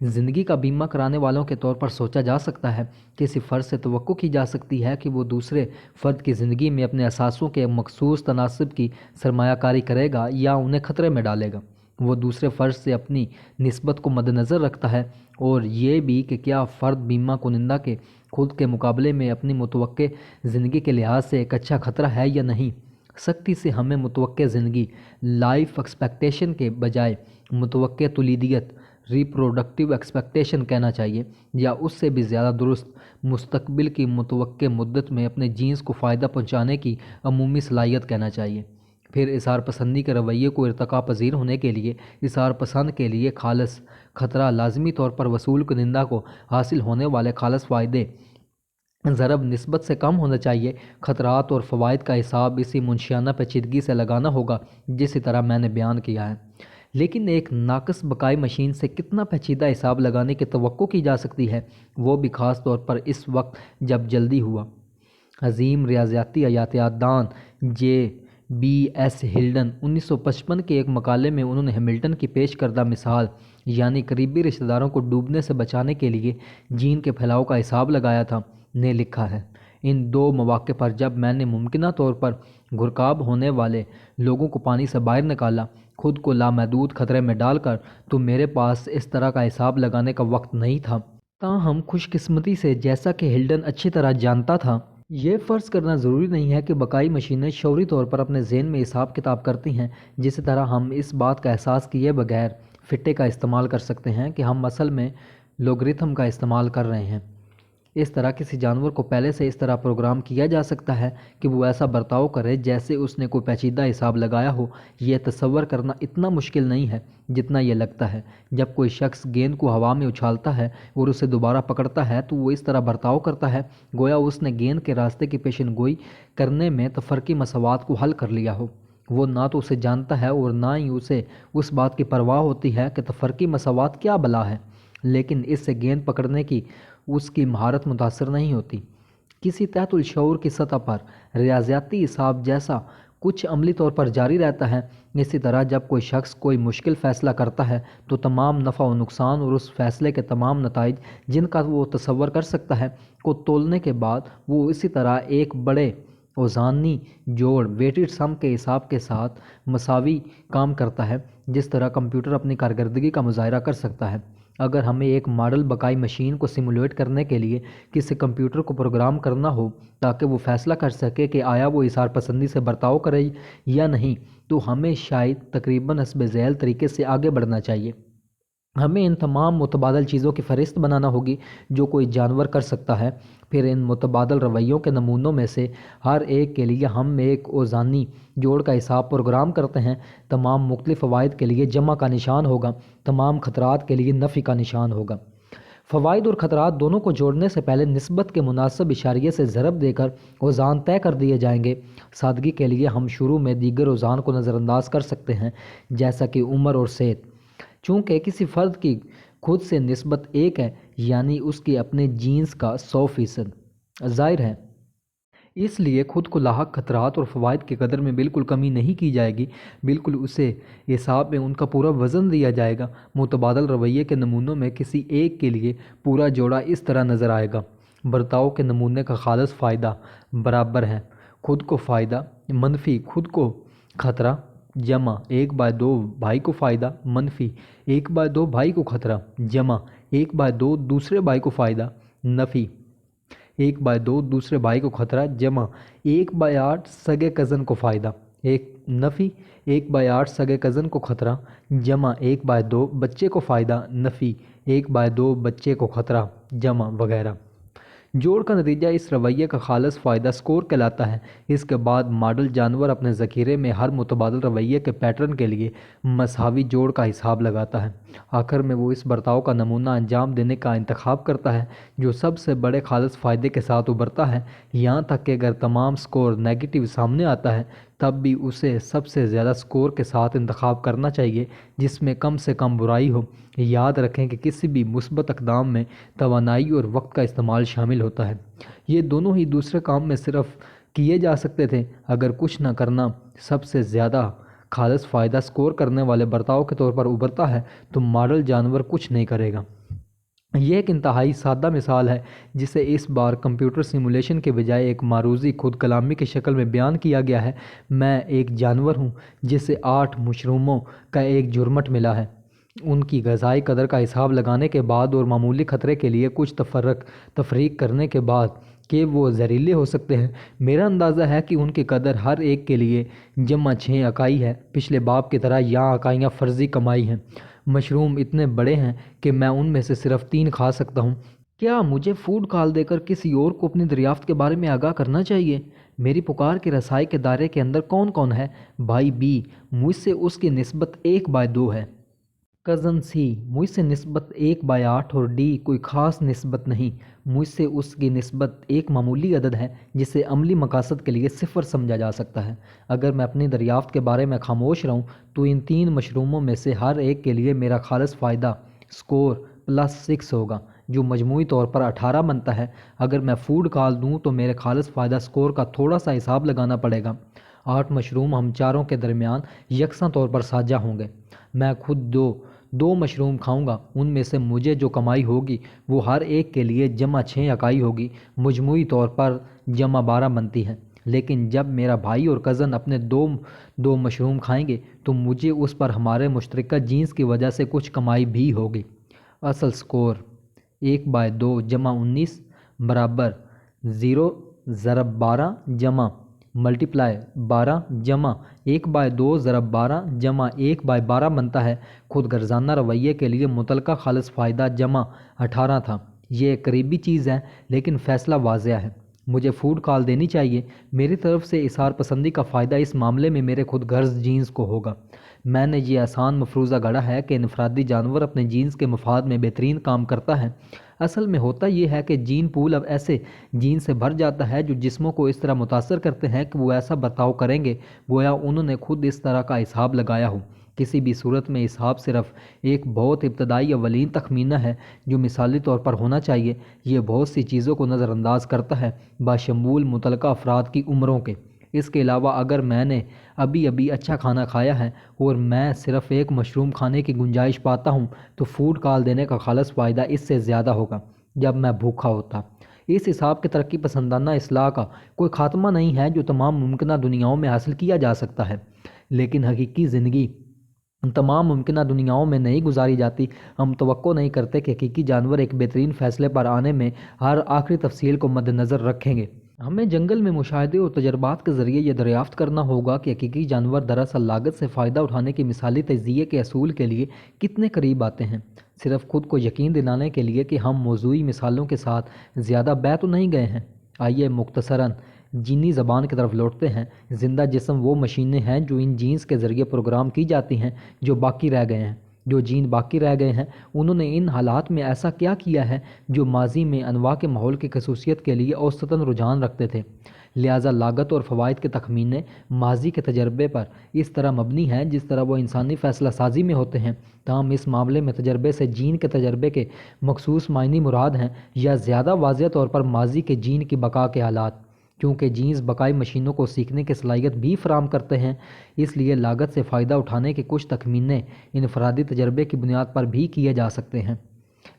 زندگی کا بیمہ کرانے والوں کے طور پر سوچا جا سکتا ہے۔ کسی فرد سے توقع کی جا سکتی ہے کہ وہ دوسرے فرد کی زندگی میں اپنے اثاثوں کے مخصوص تناسب کی سرمایہ کاری کرے گا یا انہیں خطرے میں ڈالے گا۔ وہ دوسرے فرد سے اپنی نسبت کو مد نظر رکھتا ہے، اور یہ بھی کہ کیا فرد بیمہ کنندہ کے خود کے مقابلے میں اپنی متوقع زندگی کے لحاظ سے ایک اچھا خطرہ ہے یا نہیں۔ سختی سے ہمیں متوقع زندگی لائف ایکسپیکٹیشن کے بجائے متوقع تولیدیت ریپروڈکٹیو ایکسپیکٹیشن کہنا چاہیے، یا اس سے بھی زیادہ درست مستقبل کی متوقع مدت میں اپنے جینس کو فائدہ پہنچانے کی عمومی صلاحیت کہنا چاہیے۔ پھر اظہار پسندی کے رویے کو ارتقا پذیر ہونے کے لیے اظہار پسند کے لیے خالص خطرہ لازمی طور پر وصول کنندہ کو حاصل ہونے والے خالص فائدے ضرب نسبت سے کم ہونا چاہیے۔ خطرات اور فوائد کا حساب اسی منشیانہ پیچیدگی سے لگانا ہوگا جس طرح میں نے بیان کیا ہے، لیکن ایک ناقص بقائی مشین سے کتنا پیچیدہ حساب لگانے کی توقع کی جا سکتی ہے، وہ بھی خاص طور پر اس وقت جب جلدی ہوا۔ عظیم ریاضیاتی حیاتیات دان J.B.S. ہلڈن 1955 کے ایک مقالے میں انہوں نے ہیملٹن کی پیش کردہ مثال، یعنی قریبی رشتہ داروں کو ڈوبنے سے بچانے کے لیے جین کے پھیلاؤ کا حساب لگایا تھا، نے لکھا ہے۔ ان دو مواقع پر جب میں نے ممکنہ طور پر غرقاب ہونے والے لوگوں کو پانی سے باہر نکالا، خود کو لامحدود خطرے میں ڈال کر، تو میرے پاس اس طرح کا حساب لگانے کا وقت نہیں تھا۔ تاہم خوش قسمتی سے، جیسا کہ ہلڈن اچھی طرح جانتا تھا، یہ فرض کرنا ضروری نہیں ہے کہ بقائی مشینیں شعوری طور پر اپنے ذہن میں حساب کتاب کرتی ہیں، جس طرح ہم اس بات کا احساس کیے بغیر فٹے کا استعمال کر سکتے ہیں کہ ہم اصل میں لوگرتھم کا استعمال کر رہے ہیں۔ اس طرح کسی جانور کو پہلے سے اس طرح پروگرام کیا جا سکتا ہے کہ وہ ایسا برتاؤ کرے جیسے اس نے کوئی پیچیدہ حساب لگایا ہو۔ یہ تصور کرنا اتنا مشکل نہیں ہے جتنا یہ لگتا ہے۔ جب کوئی شخص گیند کو ہوا میں اچھالتا ہے اور اسے دوبارہ پکڑتا ہے تو وہ اس طرح برتاؤ کرتا ہے گویا اس نے گیند کے راستے کی پیشن گوئی کرنے میں تفرقی مساوات کو حل کر لیا ہو۔ وہ نہ تو اسے جانتا ہے اور نہ ہی اسے اس بات کی پرواہ ہوتی ہے کہ تفرقی مساوات کیا بلا ہے، لیکن اس سے گیند پکڑنے کی اس کی مہارت متاثر نہیں ہوتی۔ کسی تحت الشعور کی سطح پر ریاضیاتی حساب جیسا کچھ عملی طور پر جاری رہتا ہے۔ اسی طرح جب کوئی شخص کوئی مشکل فیصلہ کرتا ہے تو تمام نفع و نقصان اور اس فیصلے کے تمام نتائج جن کا وہ تصور کر سکتا ہے کو تولنے کے بعد وہ اسی طرح ایک بڑے اوزانی جوڑ ویٹڈ سم کے حساب کے ساتھ مساوی کام کرتا ہے، جس طرح کمپیوٹر اپنی کارکردگی کا مظاہرہ کر سکتا ہے۔ اگر ہمیں ایک ماڈل بقائی مشین کو سیمولیٹ کرنے کے لیے کسی کمپیوٹر کو پروگرام کرنا ہو تاکہ وہ فیصلہ کر سکے کہ آیا وہ اظہار پسندی سے برتاؤ کرے یا نہیں، تو ہمیں شاید تقریباً حسب ذیل طریقے سے آگے بڑھنا چاہیے۔ ہمیں ان تمام متبادل چیزوں کی فہرست بنانا ہوگی جو کوئی جانور کر سکتا ہے، پھر ان متبادل رویوں کے نمونوں میں سے ہر ایک کے لیے ہم ایک اوزانی جوڑ کا حساب پروگرام کرتے ہیں۔ تمام مختلف فوائد کے لیے جمع کا نشان ہوگا، تمام خطرات کے لیے نفی کا نشان ہوگا۔ فوائد اور خطرات دونوں کو جوڑنے سے پہلے نسبت کے مناسب اشاریے سے ضرب دے کر اوزان طے کر دیے جائیں گے۔ سادگی کے لیے ہم شروع میں دیگر اوزان کو نظر انداز کر سکتے ہیں، جیسا کہ عمر اور صحت۔ چونکہ کسی فرد کی خود سے نسبت 1 ہے، یعنی اس کے اپنے جینز کا 100%، ظاہر ہے اس لیے خود کو لاحق خطرات اور فوائد کی قدر میں بالکل کمی نہیں کی جائے گی، بالکل اسے حساب میں ان کا پورا وزن دیا جائے گا۔ متبادل رویے کے نمونوں میں کسی ایک کے لیے پورا جوڑا اس طرح نظر آئے گا۔ برتاؤ کے نمونے کا خالص فائدہ برابر ہے خود کو فائدہ منفی خود کو خطرہ جمع 1/2 بھائی کو فائدہ منفی 1/2 بھائی کو خطرہ جمع 1/2 دوسرے بھائی کو فائدہ نفی 1/2 دوسرے بھائی کو خطرہ جمع 1/8 سگے کزن کو فائدہ نفی 1/8 سگے کزن کو خطرہ جمع 1/2 بچے کو فائدہ نفی 1/2 بچے کو خطرہ جمع وغیرہ۔ جوڑ کا نتیجہ اس رویے کا خالص فائدہ سکور کہلاتا ہے۔ اس کے بعد ماڈل جانور اپنے ذخیرے میں ہر متبادل رویے کے پیٹرن کے لیے مساوی جوڑ کا حساب لگاتا ہے۔ آخر میں وہ اس برتاؤ کا نمونہ انجام دینے کا انتخاب کرتا ہے جو سب سے بڑے خالص فائدے کے ساتھ ابھرتا ہے، یہاں تک کہ اگر تمام سکور نیگیٹو سامنے آتا ہے تب بھی اسے سب سے زیادہ سکور کے ساتھ انتخاب کرنا چاہیے جس میں کم سے کم برائی ہو۔ یاد رکھیں کہ کسی بھی مثبت اقدام میں توانائی اور وقت کا استعمال شامل ہوتا ہے۔ یہ دونوں ہی دوسرے کام میں صرف کیے جا سکتے تھے۔ اگر کچھ نہ کرنا سب سے زیادہ خالص فائدہ سکور کرنے والے برتاؤ کے طور پر ابھرتا ہے تو ماڈل جانور کچھ نہیں کرے گا۔ یہ ایک انتہائی سادہ مثال ہے جسے اس بار کمپیوٹر سیمولیشن کے بجائے ایک معروضی خود کلامی کی شکل میں بیان کیا گیا ہے۔ میں ایک جانور ہوں جسے 8 مشروموں کا ایک جرمٹ ملا ہے۔ ان کی غذائی قدر کا حساب لگانے کے بعد اور معمولی خطرے کے لیے کچھ تفریق کرنے کے بعد کہ وہ زہریلے ہو سکتے ہیں، میرا اندازہ ہے کہ ان کی قدر ہر ایک کے لیے جمع 6 اکائی ہے۔ پچھلے باب کی طرح یہاں اکائیاں فرضی کمائی ہیں۔ مشروم اتنے بڑے ہیں کہ میں ان میں سے صرف 3 کھا سکتا ہوں۔ کیا مجھے فوڈ کال دے کر کسی اور کو اپنی دریافت کے بارے میں آگاہ کرنا چاہیے؟ میری پکار کی رسائی کے دائرے کے اندر کون کون ہے؟ بھائی بی، مجھ سے اس کی نسبت 1/2 ہے۔ کزن سی، مجھ سے نسبت 1/8 اور ڈی کوئی خاص نسبت نہیں، مجھ سے اس کی نسبت ایک معمولی عدد ہے جسے عملی مقاصد کے لیے 0 سمجھا جا سکتا ہے۔ اگر میں اپنی دریافت کے بارے میں خاموش رہوں تو ان 3 مشروموں میں سے ہر ایک کے لیے میرا خالص فائدہ سکور +6 ہوگا جو مجموعی طور پر 18 بنتا ہے۔ اگر میں فوڈ کال دوں تو میرے خالص فائدہ سکور کا تھوڑا سا حساب لگانا پڑے گا۔ 8 مشروم ہم چاروں کے درمیان یکساں طور پر ساجھا ہوں گے۔ میں خود دو مشروم کھاؤں گا، ان میں سے مجھے جو کمائی ہوگی وہ ہر ایک کے لیے جمع 6 اکائی ہوگی، مجموعی طور پر جمع 12 بنتی ہے۔ لیکن جب میرا بھائی اور کزن اپنے دو مشروم کھائیں گے تو مجھے اس پر ہمارے مشترکہ جینس کی وجہ سے کچھ کمائی بھی ہوگی۔ اصل سکور 1/2 جمع 19 برابر 0 ضرب 12 جمع ملٹیپلائی 12 جمع 1/2 ضرب 12 جمع 1/12 بنتا ہے۔ خود غرضانہ رویے کے لیے متعلقہ خالص فائدہ جمع 18 تھا۔ یہ ایک قریبی چیز ہے لیکن فیصلہ واضح ہے۔ مجھے فوڈ کال دینی چاہیے۔ میری طرف سے اظہار پسندی کا فائدہ اس معاملے میں میرے خود غرض جینس کو ہوگا۔ میں نے یہ آسان مفروضہ گھڑا ہے کہ انفرادی جانور اپنے جینس کے مفاد میں بہترین کام کرتا ہے۔ اصل میں ہوتا یہ ہے کہ جین پول اب ایسے جین سے بھر جاتا ہے جو جسموں کو اس طرح متاثر کرتے ہیں کہ وہ ایسا برتاؤ کریں گے گویا انہوں نے خود اس طرح کا اسحاب لگایا ہو۔ کسی بھی صورت میں اسحاب صرف ایک بہت ابتدائی اولین تخمینہ ہے جو مثالی طور پر ہونا چاہیے۔ یہ بہت سی چیزوں کو نظر انداز کرتا ہے بشمول متعلقہ افراد کی عمروں کے۔ اس کے علاوہ اگر میں نے ابھی اچھا کھانا کھایا ہے اور میں صرف ایک مشروم کھانے کی گنجائش پاتا ہوں تو فوڈ کال دینے کا خالص فائدہ اس سے زیادہ ہوگا جب میں بھوکا ہوتا۔ اس حساب کے ترقی پسندانہ اصلاح کا کوئی خاتمہ نہیں ہے جو تمام ممکنہ دنیاؤں میں حاصل کیا جا سکتا ہے، لیکن حقیقی زندگی تمام ممکنہ دنیاؤں میں نہیں گزاری جاتی۔ ہم توقع نہیں کرتے کہ حقیقی جانور ایک بہترین فیصلے پر آنے میں ہر آخری تفصیل کو مد نظر رکھیں گے۔ ہمیں جنگل میں مشاہدے اور تجربات کے ذریعے یہ دریافت کرنا ہوگا کہ حقیقی جانور دراصل لاگت سے فائدہ اٹھانے کی مثالی تجزیے کے اصول کے لیے کتنے قریب آتے ہیں، صرف خود کو یقین دلانے کے لیے کہ ہم موضوعی مثالوں کے ساتھ زیادہ بے تو نہیں گئے ہیں۔ آئیے مختصراً جینی زبان کی طرف لوٹتے ہیں۔ زندہ جسم وہ مشینیں ہیں جو ان جینز کے ذریعے پروگرام کی جاتی ہیں جو باقی رہ گئے ہیں۔ جو جین باقی رہ گئے ہیں انہوں نے ان حالات میں ایسا کیا کیا ہے جو ماضی میں انواع کے ماحول کی خصوصیت کے لیے اوسطاً رجحان رکھتے تھے۔ لہٰذا لاگت اور فوائد کے تخمینے ماضی کے تجربے پر اس طرح مبنی ہیں جس طرح وہ انسانی فیصلہ سازی میں ہوتے ہیں۔ تاہم اس معاملے میں تجربے سے جین کے تجربے کے مخصوص معنی مراد ہیں یا زیادہ واضح طور پر ماضی کے جین کی بقا کے حالات۔ کیونکہ جینز بقائی مشینوں کو سیکھنے کی صلاحیت بھی فراہم کرتے ہیں، اس لیے لاگت سے فائدہ اٹھانے کے کچھ تخمینے انفرادی تجربے کی بنیاد پر بھی کیے جا سکتے ہیں۔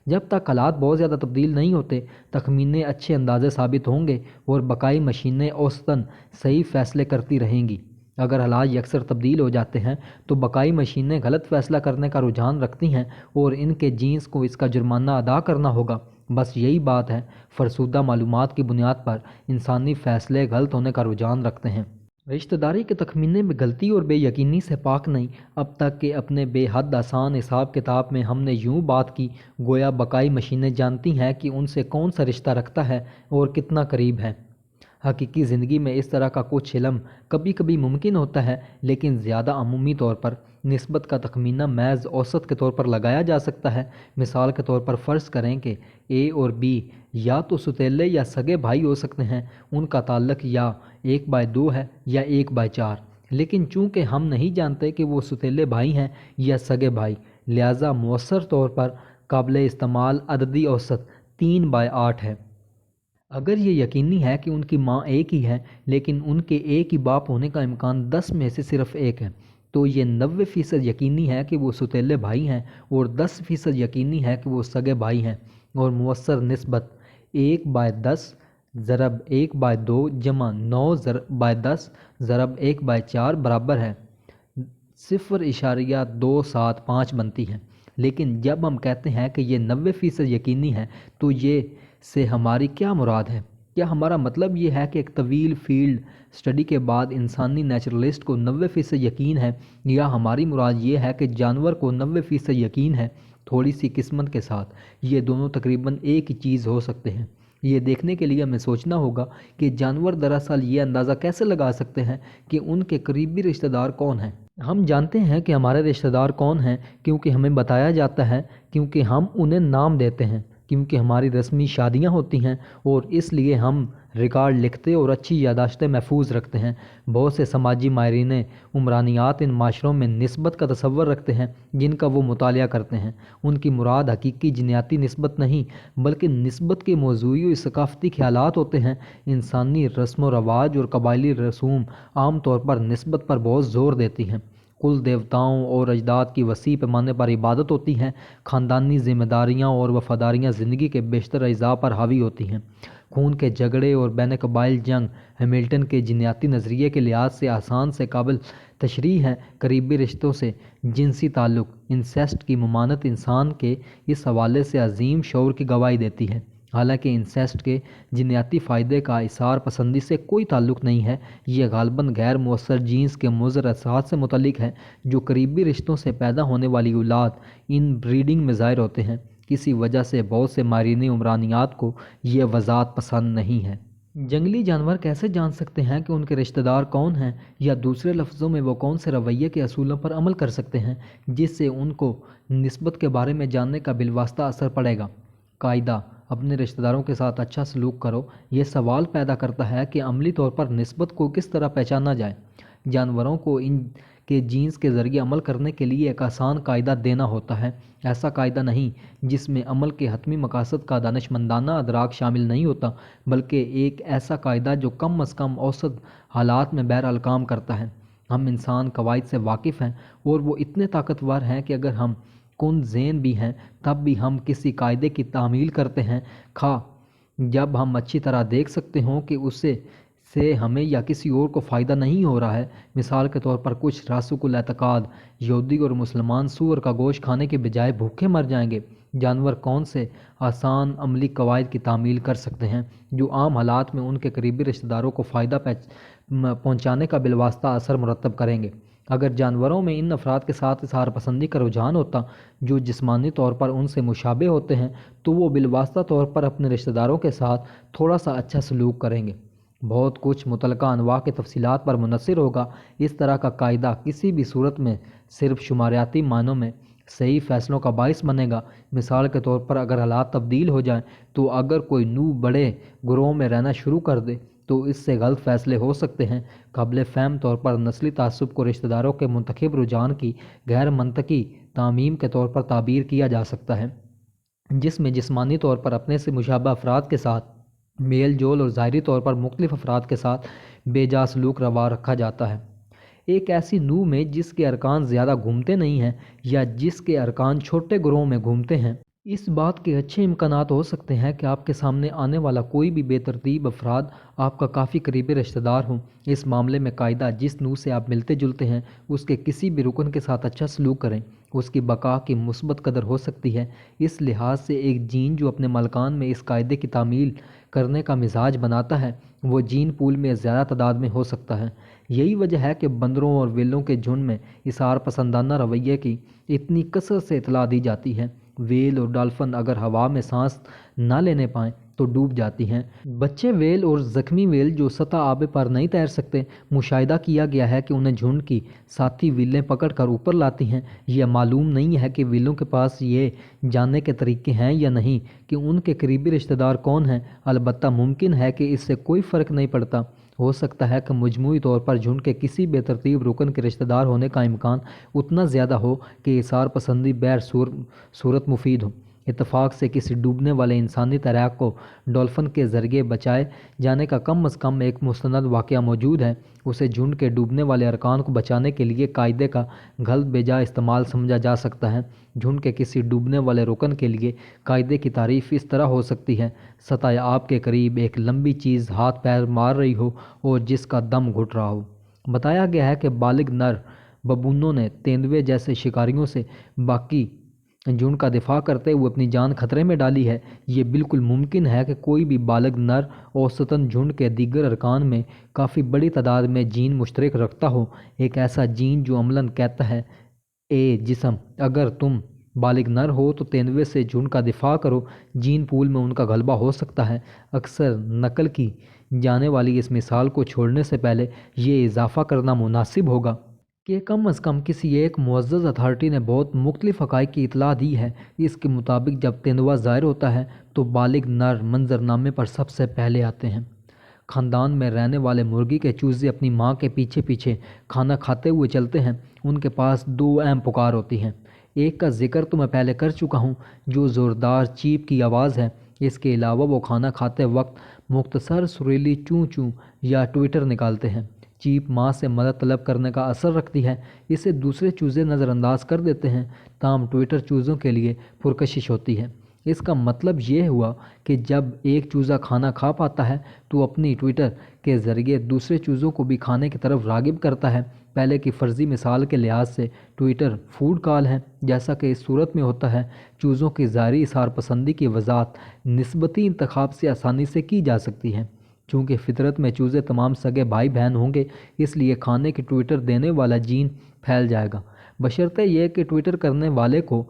جب تک حالات بہت زیادہ تبدیل نہیں ہوتے، تخمینے اچھے اندازے ثابت ہوں گے اور بقائی مشینیں اوسطاً صحیح فیصلے کرتی رہیں گی۔ اگر حالات یکسر تبدیل ہو جاتے ہیں تو بقائی مشینیں غلط فیصلہ کرنے کا رجحان رکھتی ہیں اور ان کے جینز کو اس کا جرمانہ ادا کرنا ہوگا۔ بس یہی بات ہے، فرسودہ معلومات کی بنیاد پر انسانی فیصلے غلط ہونے کا رجحان رکھتے ہیں۔ رشتہ داری کے تخمینے میں غلطی اور بے یقینی سے پاک نہیں۔ اب تک کہ اپنے بے حد آسان حساب کتاب میں ہم نے یوں بات کی گویا بقائی مشینیں جانتی ہیں کہ ان سے کون سا رشتہ رکھتا ہے اور کتنا قریب ہے۔ حقیقی زندگی میں اس طرح کا کچھ علم کبھی کبھی ممکن ہوتا ہے، لیکن زیادہ عمومی طور پر نسبت کا تخمینہ محض اوسط کے طور پر لگایا جا سکتا ہے۔ مثال کے طور پر فرض کریں کہ اے اور بی یا تو ستیلے یا سگے بھائی ہو سکتے ہیں، ان کا تعلق یا 1/2 ہے یا 1/4، لیکن چونکہ ہم نہیں جانتے کہ وہ ستیلے بھائی ہیں یا سگے بھائی، لہٰذا مؤثر طور پر قابل استعمال عددی اوسط 3/8 ہے۔ اگر یہ یقینی ہے کہ ان کی ماں ایک ہی ہے لیکن ان کے ایک ہی باپ ہونے کا امکان 10 میں سے صرف ایک ہے، تو یہ 90% یقینی ہے کہ وہ ستیلے بھائی ہیں اور 10% یقینی ہے کہ وہ سگے بھائی ہیں، اور مؤثر نسبت 1/10 ضرب 1/2 جمع 9/10 ضرب 1/4 برابر ہے 0.275 بنتی ہے۔ لیکن جب ہم کہتے ہیں کہ یہ 90% یقینی ہے تو یہ سے ہماری کیا مراد ہے؟ کیا ہمارا مطلب یہ ہے کہ ایک طویل فیلڈ سٹڈی کے بعد انسانی نیچرلسٹ کو 90% یقین ہے، یا ہماری مراد یہ ہے کہ جانور کو 90% یقین ہے تھوڑی سی قسمت کے ساتھ؟ یہ دونوں تقریباً ایک ہی چیز ہو سکتے ہیں۔ یہ دیکھنے کے لیے ہمیں سوچنا ہوگا کہ جانور دراصل یہ اندازہ کیسے لگا سکتے ہیں کہ ان کے قریبی رشتہ دار کون ہیں۔ ہم جانتے ہیں کہ ہمارے رشتہ دار کون ہیں کیونکہ ہمیں بتایا جاتا ہے، کیونکہ ہم انہیں نام دیتے ہیں، کیونکہ ہماری رسمی شادیاں ہوتی ہیں، اور اس لیے ہم ریکارڈ لکھتے اور اچھی یادداشتیں محفوظ رکھتے ہیں۔ بہت سے سماجی ماہرین عمرانیات ان معاشروں میں نسبت کا تصور رکھتے ہیں جن کا وہ مطالعہ کرتے ہیں۔ ان کی مراد حقیقی جینیاتی نسبت نہیں بلکہ نسبت کے موضوعی اور ثقافتی خیالات ہوتے ہیں۔ انسانی رسم و رواج اور قبائلی رسوم عام طور پر نسبت پر بہت زور دیتی ہیں۔ کل دیوتاؤں اور اجداد کی وسیع پیمانے پر عبادت ہوتی ہیں۔ خاندانی ذمہ داریاں اور وفاداریاں زندگی کے بیشتر اجزاء پر حاوی ہوتی ہیں۔ خون کے جھگڑے اور بین قبائل جنگ ہیملٹن کے جینیاتی نظریے کے لحاظ سے آسان سے قابل تشریح ہیں۔ قریبی رشتوں سے جنسی تعلق انسیسٹ کی ممانعت انسان کے اس حوالے سے عظیم شعور کی گواہی دیتی ہے۔ حالانکہ انسیسٹ کے جینیاتی فائدے کا اظہار پسندی سے کوئی تعلق نہیں ہے، یہ غالباً غیر مؤثر جینز کے مضر اثرات سے متعلق ہے جو قریبی رشتوں سے پیدا ہونے والی اولاد ان بریڈنگ میں ظاہر ہوتے ہیں۔ کسی وجہ سے بہت سے مارینی عمرانیات کو یہ وضاحت پسند نہیں ہے۔ جنگلی جانور کیسے جان سکتے ہیں کہ ان کے رشتہ دار کون ہیں، یا دوسرے لفظوں میں وہ کون سے رویے کے اصولوں پر عمل کر سکتے ہیں جس سے ان کو نسبت کے بارے میں جاننے کا بالواسطہ اثر پڑے گا؟ قاعدہ اپنے رشتہ داروں کے ساتھ اچھا سلوک کرو یہ سوال پیدا کرتا ہے کہ عملی طور پر نسبت کو کس طرح پہچانا جائے۔ جانوروں کو ان کے جینز کے ذریعے عمل کرنے کے لیے ایک آسان قاعدہ دینا ہوتا ہے، ایسا قاعدہ نہیں جس میں عمل کے حتمی مقاصد کا دانشمندانہ ادراک شامل نہیں ہوتا، بلکہ ایک ایسا قاعدہ جو کم از کم اوسط حالات میں بہرحال کام کرتا ہے۔ ہم انسان قواعد سے واقف ہیں، اور وہ اتنے طاقتور ہیں کہ اگر ہم کن ذہن بھی ہیں تب بھی ہم کسی قاعدے کی تعمیل کرتے ہیں، خواہ جب ہم اچھی طرح دیکھ سکتے ہوں کہ اس سے ہمیں یا کسی اور کو فائدہ نہیں ہو رہا ہے۔ مثال کے طور پر کچھ راسخ الاعتقاد یہودی اور مسلمان سور کا گوشت کھانے کے بجائے بھوکے مر جائیں گے۔ جانور کون سے آسان عملی قواعد کی تعمیل کر سکتے ہیں جو عام حالات میں ان کے قریبی رشتہ داروں کو فائدہ پہنچانے کا بالواسطہ اثر مرتب کریں گے؟ اگر جانوروں میں ان افراد کے ساتھ اظہار پسندی کا رجحان ہوتا جو جسمانی طور پر ان سے مشابہ ہوتے ہیں تو وہ بالواسطہ طور پر اپنے رشتہ داروں کے ساتھ تھوڑا سا اچھا سلوک کریں گے۔ بہت کچھ متعلقہ انواع کی تفصیلات پر منحصر ہوگا۔ اس طرح کا قاعدہ کسی بھی صورت میں صرف شماریاتی معنوں میں صحیح فیصلوں کا باعث بنے گا۔ مثال کے طور پر اگر حالات تبدیل ہو جائیں تو اگر کوئی نوع بڑے گروہ میں رہنا شروع کر دے تو اس سے غلط فیصلے ہو سکتے ہیں۔ قابل فہم طور پر نسلی تعصب کو رشتہ داروں کے منتخب رجحان کی غیر منطقی تعمیم کے طور پر تعبیر کیا جا سکتا ہے، جس میں جسمانی طور پر اپنے سے مشابہ افراد کے ساتھ میل جول اور ظاہری طور پر مختلف افراد کے ساتھ بے جا سلوک روا رکھا جاتا ہے۔ ایک ایسی نوع میں جس کے ارکان زیادہ گھومتے نہیں ہیں یا جس کے ارکان چھوٹے گروہوں میں گھومتے ہیں، اس بات کے اچھے امکانات ہو سکتے ہیں کہ آپ کے سامنے آنے والا کوئی بھی بے ترتیب افراد آپ کا کافی قریبی رشتہ دار ہوں۔ اس معاملے میں قاعدہ جس نوع سے آپ ملتے جلتے ہیں اس کے کسی بھی رکن کے ساتھ اچھا سلوک کریں، اس کی بقا کی مثبت قدر ہو سکتی ہے۔ اس لحاظ سے ایک جین جو اپنے مالکان میں اس قاعدے کی تعمیل کرنے کا مزاج بناتا ہے وہ جین پول میں زیادہ تعداد میں ہو سکتا ہے۔ یہی وجہ ہے کہ بندروں اور ویلوں کے جھنڈ میں اظہار پسندانہ رویے کی اتنی کثرت سے اطلاع دی جاتی ہے۔ ویل اور ڈالفن اگر ہوا میں سانس نہ لینے پائیں تو ڈوب جاتی ہیں۔ بچے ویل اور زخمی ویل جو سطح آب پر نہیں تیر سکتے، مشاہدہ کیا گیا ہے کہ انہیں جھنڈ کی ساتھی ویلیں پکڑ کر اوپر لاتی ہیں۔ یہ معلوم نہیں ہے کہ ویلوں کے پاس یہ جاننے کے طریقے ہیں یا نہیں کہ ان کے قریبی رشتہ دار کون ہیں، البتہ ممکن ہے کہ اس سے کوئی فرق نہیں پڑتا۔ ہو سکتا ہے کہ مجموعی طور پر جھنڈ کے کسی بے ترتیب رکن کے رشتہ دار ہونے کا امکان اتنا زیادہ ہو کہ اظہار پسندی بہر صورت مفید ہو۔ اتفاق سے کسی ڈوبنے والے انسانی تیراک کو ڈولفن کے ذریعے بچائے جانے کا کم از کم ایک مستند واقعہ موجود ہے۔ اسے جھنڈ کے ڈوبنے والے ارکان کو بچانے کے لیے قاعدے کا غلط بے جا استعمال سمجھا جا سکتا ہے۔ جھنڈ کے کسی ڈوبنے والے رکن کے لیے قاعدے کی تعریف اس طرح ہو سکتی ہے: سطح آب کے قریب ایک لمبی چیز ہاتھ پیر مار رہی ہو اور جس کا دم گھٹ رہا ہو۔ بتایا گیا ہے کہ بالغ نر ببونوں نے تیندوے جیسے شکاریوں سے باقی جھنڈ کا دفاع کرتے ہوئے اپنی جان خطرے میں ڈالی ہے۔ یہ بالکل ممکن ہے کہ کوئی بھی بالغ نر اوسطاً جھنڈ کے دیگر ارکان میں کافی بڑی تعداد میں جین مشترک رکھتا ہو۔ ایک ایسا جین جو عملاً کہتا ہے: اے جسم، اگر تم بالغ نر ہو تو تیندوے سے جھنڈ کا دفاع کرو، جین پول میں ان کا غلبہ ہو سکتا ہے۔ اکثر نقل کی جانے والی اس مثال کو چھوڑنے سے پہلے یہ اضافہ کرنا مناسب ہوگا کہ کم از کم کسی ایک معزز اتھارٹی نے بہت مختلف حقائق کی اطلاع دی ہے۔ اس کے مطابق جب تیندوا ظاہر ہوتا ہے تو بالغ نر منظرنامے پر سب سے پہلے آتے ہیں۔ خاندان میں رہنے والے مرغی کے چوزے اپنی ماں کے پیچھے پیچھے کھانا کھاتے ہوئے چلتے ہیں۔ ان کے پاس دو اہم پکار ہوتی ہیں۔ ایک کا ذکر تو میں پہلے کر چکا ہوں، جو زوردار چیپ کی آواز ہے۔ اس کے علاوہ وہ کھانا کھاتے وقت مختصر سریلی چوں چوں یا ٹویٹر نکالتے ہیں۔ چیپ ماں سے مدد طلب کرنے کا اثر رکھتی ہے، اسے دوسرے چوزے نظر انداز کر دیتے ہیں، تاہم ٹویٹر چوزوں کے لیے پرکشش ہوتی ہے۔ اس کا مطلب یہ ہوا کہ جب ایک چوزا کھانا کھا پاتا ہے تو اپنی ٹویٹر کے ذریعے دوسرے چوزوں کو بھی کھانے کی طرف راغب کرتا ہے۔ پہلے کی فرضی مثال کے لحاظ سے ٹویٹر فوڈ کال ہے، جیسا کہ اس صورت میں ہوتا ہے۔ چوزوں کی ظاہری اظہار پسندی کی وضاحت نسبتی انتخاب سے آسانی سے کی جا سکتی ہے۔ چونکہ فطرت میں چوزے تمام سگے بھائی بہن ہوں گے، اس لیے کھانے کی ٹویٹر دینے والا جین پھیل جائے گا، بشرطے یہ کہ ٹویٹر کرنے والے کو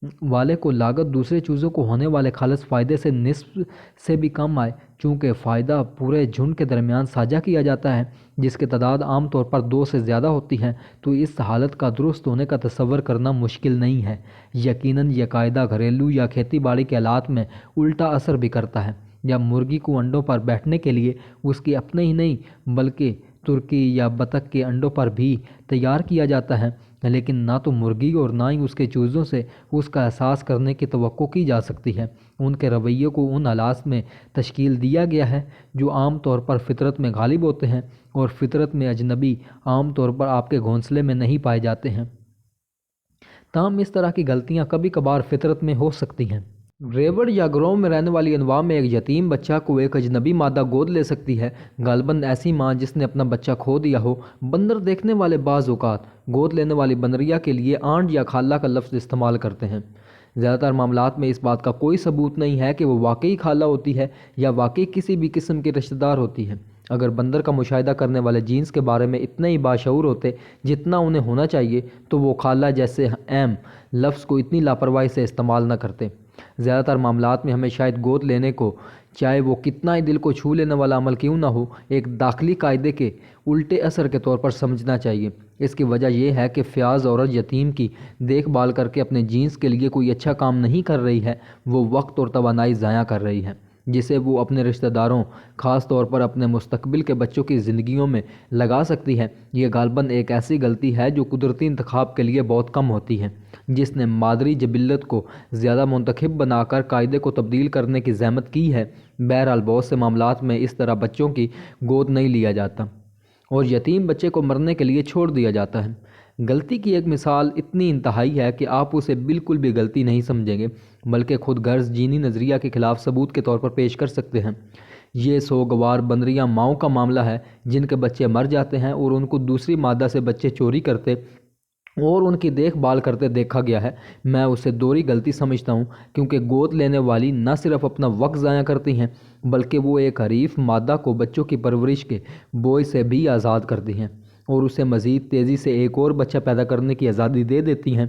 والے کو لاگت دوسرے چوزوں کو ہونے والے خالص فائدے سے نصف سے بھی کم آئے۔ چونکہ فائدہ پورے جھنڈ کے درمیان ساجھا کیا جاتا ہے جس کی تعداد عام طور پر 2 سے زیادہ ہوتی ہے، تو اس حالت کا درست ہونے کا تصور کرنا مشکل نہیں ہے۔ یقیناً یہ قاعدہ گھریلو یا کھیتی باڑی کے آلات میں الٹا اثر بھی کرتا ہے۔ جب مرغی کو انڈوں پر بیٹھنے کے لیے اس کی اپنے ہی نہیں بلکہ ترکی یا بطخ کے انڈوں پر بھی تیار کیا جاتا ہے، لیکن نہ تو مرغی اور نہ ہی اس کے چوزوں سے اس کا احساس کرنے کی توقع کی جا سکتی ہے۔ ان کے رویے کو ان آلات میں تشکیل دیا گیا ہے جو عام طور پر فطرت میں غالب ہوتے ہیں، اور فطرت میں اجنبی عام طور پر آپ کے گھونسلے میں نہیں پائے جاتے ہیں۔ تاہم اس طرح کی غلطیاں کبھی کبھار فطرت میں ہو سکتی ہیں۔ ریوڑ یا گروہ میں رہنے والی انواع میں ایک یتیم بچہ کو ایک اجنبی مادہ گود لے سکتی ہے، غالباً ایسی ماں جس نے اپنا بچہ کھو دیا ہو۔ بندر دیکھنے والے بعض اوقات گود لینے والی بندریا کے لیے آنٹ یا خالہ کا لفظ استعمال کرتے ہیں۔ زیادہ تر معاملات میں اس بات کا کوئی ثبوت نہیں ہے کہ وہ واقعی خالہ ہوتی ہے یا واقعی کسی بھی قسم کی رشتہ دار ہوتی ہے۔ اگر بندر کا مشاہدہ کرنے والے جینس کے بارے میں اتنے ہی باشعور ہوتے جتنا انہیں ہونا چاہیے تو وہ خالہ جیسے اہم لفظ کو اتنی لاپرواہی سے استعمال نہ کرتے۔ زیادہ تر معاملات میں ہمیں شاید گود لینے کو، چاہے وہ کتنا ہی دل کو چھو لینے والا عمل کیوں نہ ہو، ایک داخلی قاعدے کے الٹے اثر کے طور پر سمجھنا چاہیے۔ اس کی وجہ یہ ہے کہ فیاض عورت یتیم کی دیکھ بھال کر کے اپنے جینس کے لیے کوئی اچھا کام نہیں کر رہی ہے، وہ وقت اور توانائی ضائع کر رہی ہے جسے وہ اپنے رشتہ داروں، خاص طور پر اپنے مستقبل کے بچوں کی زندگیوں میں لگا سکتی ہے۔ یہ غالباً ایک ایسی غلطی ہے جو قدرتی انتخاب کے لیے بہت کم ہوتی ہے، جس نے مادری جبلت کو زیادہ منتخب بنا کر قاعدے کو تبدیل کرنے کی زحمت کی ہے۔ بہرحال بہت سے معاملات میں اس طرح بچوں کی گود نہیں لیا جاتا اور یتیم بچے کو مرنے کے لیے چھوڑ دیا جاتا ہے۔ غلطی کی ایک مثال اتنی انتہائی ہے کہ آپ اسے بالکل بھی غلطی نہیں سمجھیں گے، بلکہ خود غرض جینی نظریہ کے خلاف ثبوت کے طور پر پیش کر سکتے ہیں۔ یہ سوگوار بندریاں ماؤں کا معاملہ ہے جن کے بچے مر جاتے ہیں اور ان کو دوسری مادہ سے بچے چوری کرتے اور ان کی دیکھ بھال کرتے دیکھا گیا ہے۔ میں اسے دوہری غلطی سمجھتا ہوں، کیونکہ گود لینے والی نہ صرف اپنا وقت ضائع کرتی ہیں بلکہ وہ ایک حریف مادہ کو بچوں کی پرورش کے بوجھ سے بھی آزاد کرتی ہیں اور اسے مزید تیزی سے ایک اور بچہ پیدا کرنے کی آزادی دے دیتی ہیں۔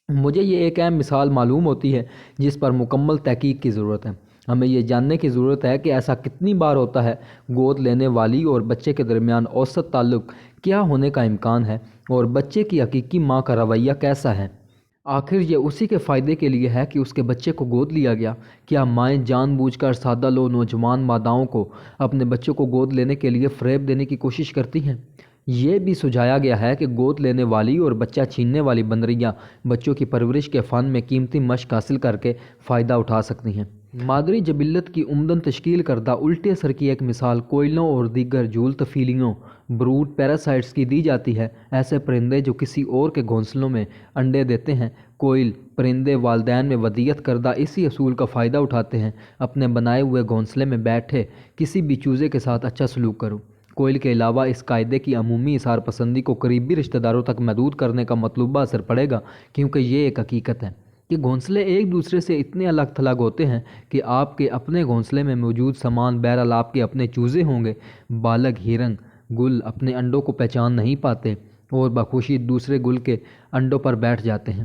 مجھے یہ ایک اہم مثال معلوم ہوتی ہے جس پر مکمل تحقیق کی ضرورت ہے۔ ہمیں یہ جاننے کی ضرورت ہے کہ ایسا کتنی بار ہوتا ہے، گود لینے والی اور بچے کے درمیان اوسط تعلق کیا ہونے کا امکان ہے، اور بچے کی حقیقی ماں کا رویہ کیسا ہے۔ آخر یہ اسی کے فائدے کے لیے ہے کہ اس کے بچے کو گود لیا گیا۔ کیا مائیں جان بوجھ کر سادہ لو نوجوان ماداؤں کو اپنے بچوں کو گود لینے کے لیے فریب دینے کی کوشش کرتی ہیں؟ یہ بھی سجھایا گیا ہے کہ گود لینے والی اور بچہ چھیننے والی بندریاں بچوں کی پرورش کے فن میں قیمتی مشق حاصل کر کے فائدہ اٹھا سکتی ہیں۔ مادری جبلت کی عمدن تشکیل کردہ الٹے اثر کی ایک مثال کوئلوں اور دیگر جھول تفیلیوں بروڈ پیراسائٹس کی دی جاتی ہے۔ ایسے پرندے جو کسی اور کے گھونسلوں میں انڈے دیتے ہیں۔ کوئل پرندے والدین میں ودیعت کردہ اسی اصول کا فائدہ اٹھاتے ہیں: اپنے بنائے ہوئے گھونسلے میں بیٹھے کسی بھی چوزے کے ساتھ اچھا سلوک کرو۔ کوئل کے علاوہ اس قاعدے کی عمومی اظہار پسندی کو قریبی رشتہ داروں تک محدود کرنے کا مطلوبہ اثر پڑے گا، کیونکہ یہ ایک حقیقت ہے کہ گھونسلے ایک دوسرے سے اتنے الگ تھلگ ہوتے ہیں کہ آپ کے اپنے گھونسلے میں موجود سامان بہرحال آپ کے اپنے چوزے ہوں گے۔ بالغ ہرن گل اپنے انڈوں کو پہچان نہیں پاتے اور بخوشی دوسرے گل کے انڈوں پر بیٹھ جاتے ہیں،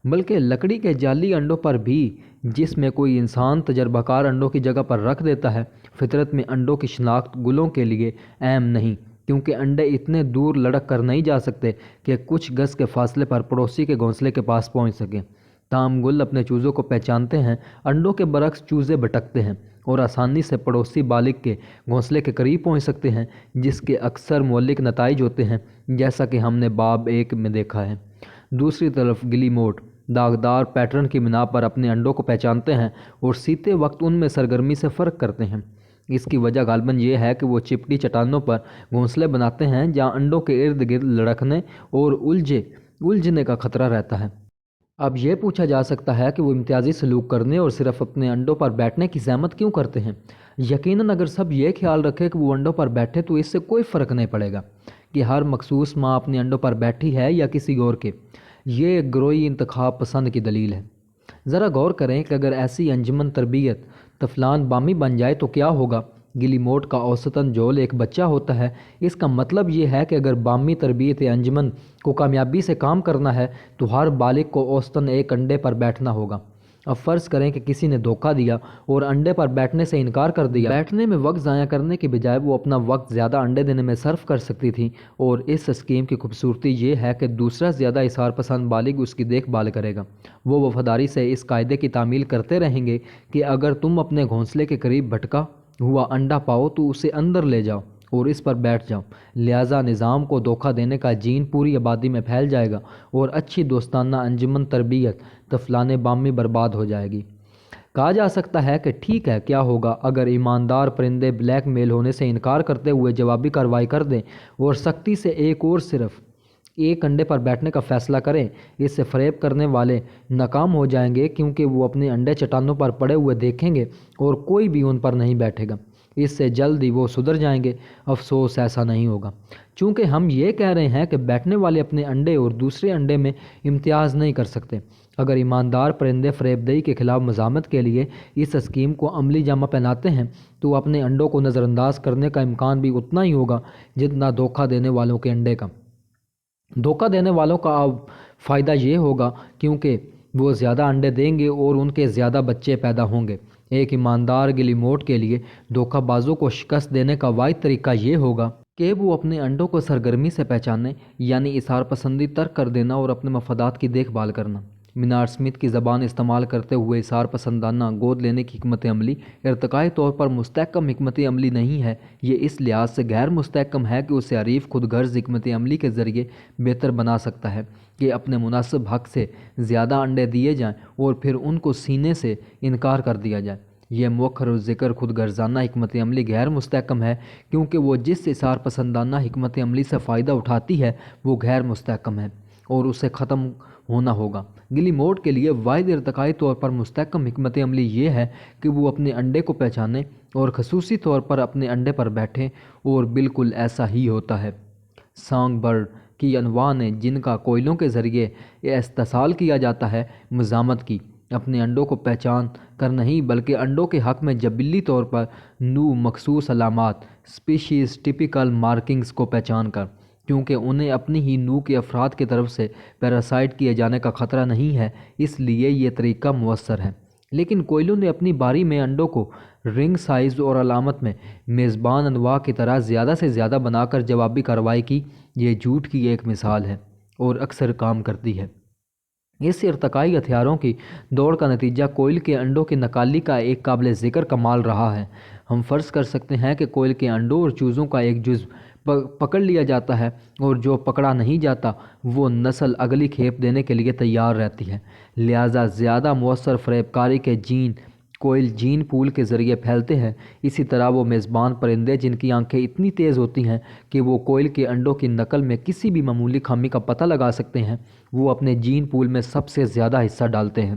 بلکہ لکڑی کے جعلی انڈوں پر بھی، جس میں کوئی انسان تجربہ کار انڈوں کی جگہ پر رکھ دیتا ہے۔ فطرت میں انڈوں کی شناخت گلوں کے لیے اہم نہیں، کیونکہ انڈے اتنے دور لڑک کر نہیں جا سکتے کہ کچھ گز کے فاصلے پر پڑوسی کے گھونسلے کے پاس پہنچ سکیں۔ تاہم گل اپنے چوزوں کو پہچانتے ہیں۔ انڈوں کے برعکس چوزے بھٹکتے ہیں اور آسانی سے پڑوسی بالغ کے گھونسلے کے قریب پہنچ سکتے ہیں، جس کے اکثر مہلک نتائج ہوتے ہیں، جیسا کہ ہم نے باب 1 میں دیکھا ہے۔ دوسری طرف گلی موٹ داغدار پیٹرن کی بنا پر اپنے انڈوں کو پہچانتے ہیں اور سیتے وقت ان میں سرگرمی سے فرق کرتے ہیں۔ اس کی وجہ غالباً یہ ہے کہ وہ چپٹی چٹانوں پر گھونسلے بناتے ہیں جہاں انڈوں کے ارد گرد لڑکنے اور الجھنے کا خطرہ رہتا ہے۔ اب یہ پوچھا جا سکتا ہے کہ وہ امتیازی سلوک کرنے اور صرف اپنے انڈوں پر بیٹھنے کی زحمت کیوں کرتے ہیں؟ یقیناً اگر سب یہ خیال رکھے کہ وہ انڈوں پر بیٹھے تو اس سے کوئی فرق نہیں پڑے گا کہ ہر مخصوص ماں اپنے انڈوں پر بیٹھی ہے یا کسی اور کے۔ یہ ایک گروہی انتخاب پسند کی دلیل ہے۔ ذرا غور کریں کہ اگر ایسی انجمن تربیت طفلان بامی بن جائے تو کیا ہوگا۔ گلیموٹ کا اوسطاً جول ایک بچہ ہوتا ہے۔ اس کا مطلب یہ ہے کہ اگر بامی تربیت انجمن کو کامیابی سے کام کرنا ہے تو ہر بالغ کو اوسطاً ایک انڈے پر بیٹھنا ہوگا۔ اب فرض کریں کہ کسی نے دھوکہ دیا اور انڈے پر بیٹھنے سے انکار کر دیا۔ بیٹھنے میں وقت ضائع کرنے کے بجائے وہ اپنا وقت زیادہ انڈے دینے میں صرف کر سکتی تھی، اور اس اسکیم کی خوبصورتی یہ ہے کہ دوسرا زیادہ اثار پسند بالغ اس کی دیکھ بھال کرے گا۔ وہ وفاداری سے اس قاعدے کی تعمیل کرتے رہیں گے کہ اگر تم اپنے گھونسلے کے قریب بھٹکا ہوا انڈا پاؤ تو اسے اندر لے جاؤ اور اس پر بیٹھ جاؤ۔ لہٰذا نظام کو دھوکہ دینے کا جین پوری آبادی میں پھیل جائے گا اور اچھی دوستانہ انجمن تربیت طفلان بامی برباد ہو جائے گی۔ کہا جا سکتا ہے کہ ٹھیک ہے، کیا ہوگا اگر ایماندار پرندے بلیک میل ہونے سے انکار کرتے ہوئے جوابی کارروائی کر دیں اور سختی سے ایک اور صرف ایک انڈے پر بیٹھنے کا فیصلہ کریں؟ اس سے فریب کرنے والے ناکام ہو جائیں گے کیونکہ وہ اپنے انڈے چٹانوں پر پڑے ہوئے دیکھیں گے اور کوئی بھی ان پر نہیں بیٹھے گا۔ اس سے جلد ہی وہ سدھر جائیں گے۔ افسوس ایسا نہیں ہوگا، چونکہ ہم یہ کہہ رہے ہیں کہ بیٹھنے والے اپنے انڈے اور دوسرے انڈے میں امتیاز نہیں کر سکتے۔ اگر ایماندار پرندے فریب دہی کے خلاف مزاحمت کے لیے اس اسکیم کو عملی جامہ پہناتے ہیں تو اپنے انڈوں کو نظر انداز کرنے کا امکان بھی اتنا ہی ہوگا جتنا دھوکہ دینے والوں کے انڈے کا۔ دھوکہ دینے والوں کا اب فائدہ یہ ہوگا کیونکہ وہ زیادہ انڈے دیں گے اور ان کے زیادہ بچے پیدا ہوں گے۔ ایک ایماندار گلیموٹ کے لیے دھوکہ بازوں کو شکست دینے کا واحد طریقہ یہ ہوگا کہ وہ اپنے انڈوں کو سرگرمی سے پہچانیں، یعنی اثار پسندی ترک کر دینا اور اپنے مفادات کی دیکھ بھال کرنا۔ مینارڈ سمتھ کی زبان استعمال کرتے ہوئے اثار پسندانہ گود لینے کی حکمت عملی ارتقائی طور پر مستحکم حکمت عملی نہیں ہے۔ یہ اس لحاظ سے غیر مستحکم ہے کہ اسے حریف خود غرض حکمت عملی کے ذریعے بہتر بنا سکتا ہے کہ اپنے مناسب حق سے زیادہ انڈے دیے جائیں اور پھر ان کو سینے سے انکار کر دیا جائے۔ یہ مؤخر ذکر خود غرضانہ حکمت عملی غیر مستحکم ہے کیونکہ وہ جس اثار پسندانہ حکمت عملی سے فائدہ اٹھاتی ہے وہ غیر مستحکم ہے اور اسے ختم ہونا ہوگا۔ گلیموٹ کے لیے واحد ارتقائی طور پر مستحکم حکمت عملی یہ ہے کہ وہ اپنے انڈے کو پہچانے اور خصوصی طور پر اپنے انڈے پر بیٹھیں، اور بالکل ایسا ہی ہوتا ہے۔ سانگ برڈ کی انواع نے جن کا کوئلوں کے ذریعے استحصال کیا جاتا ہے، مزاحمت کی، اپنے انڈوں کو پہچان کر نہیں بلکہ انڈوں کے حق میں جبلی طور پر نوع مخصوص علامات اسپیشیز ٹیپیکل مارکنگز کو پہچان کر، کیونکہ انہیں اپنی ہی نوع کے افراد کی طرف سے پیراسائٹ کیے جانے کا خطرہ نہیں ہے، اس لیے یہ طریقہ مؤثر ہے۔ لیکن کوئلوں نے اپنی باری میں انڈوں کو رنگ سائز اور علامت میں میزبان انواع کی طرح زیادہ سے زیادہ بنا کر جوابی کارروائی کی۔ یہ جھوٹ کی ایک مثال ہے اور اکثر کام کرتی ہے۔ اس ارتقائی ہتھیاروں کی دوڑ کا نتیجہ کوئل کے انڈوں کی نقالی کا ایک قابل ذکر کمال رہا ہے۔ ہم فرض کر سکتے ہیں کہ کوئل کے انڈوں اور چوزوں کا ایک جزو پکڑ لیا جاتا ہے اور جو پکڑا نہیں جاتا وہ نسل اگلی کھیپ دینے کے لیے تیار رہتی ہے۔ لہٰذا زیادہ مؤثر فریب کاری کے جین کوئل جین پول کے ذریعے پھیلتے ہیں۔ اسی طرح وہ میزبان پرندے جن کی آنکھیں اتنی تیز ہوتی ہیں کہ وہ کوئل کے انڈوں کی نقل میں کسی بھی معمولی خامی کا پتہ لگا سکتے ہیں، وہ اپنے جین پول میں سب سے زیادہ حصہ ڈالتے ہیں۔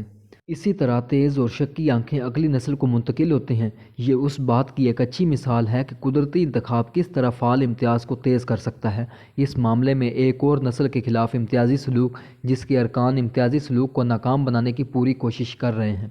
اسی طرح تیز اور شکی آنکھیں اگلی نسل کو منتقل ہوتے ہیں۔ یہ اس بات کی ایک اچھی مثال ہے کہ قدرتی انتخاب کس طرح فعال امتیاز کو تیز کر سکتا ہے۔ اس معاملے میں ایک اور نسل کے خلاف امتیازی سلوک جس کے ارکان امتیازی سلوک کو ناکام بنانے کی پوری کوشش کر رہے ہیں۔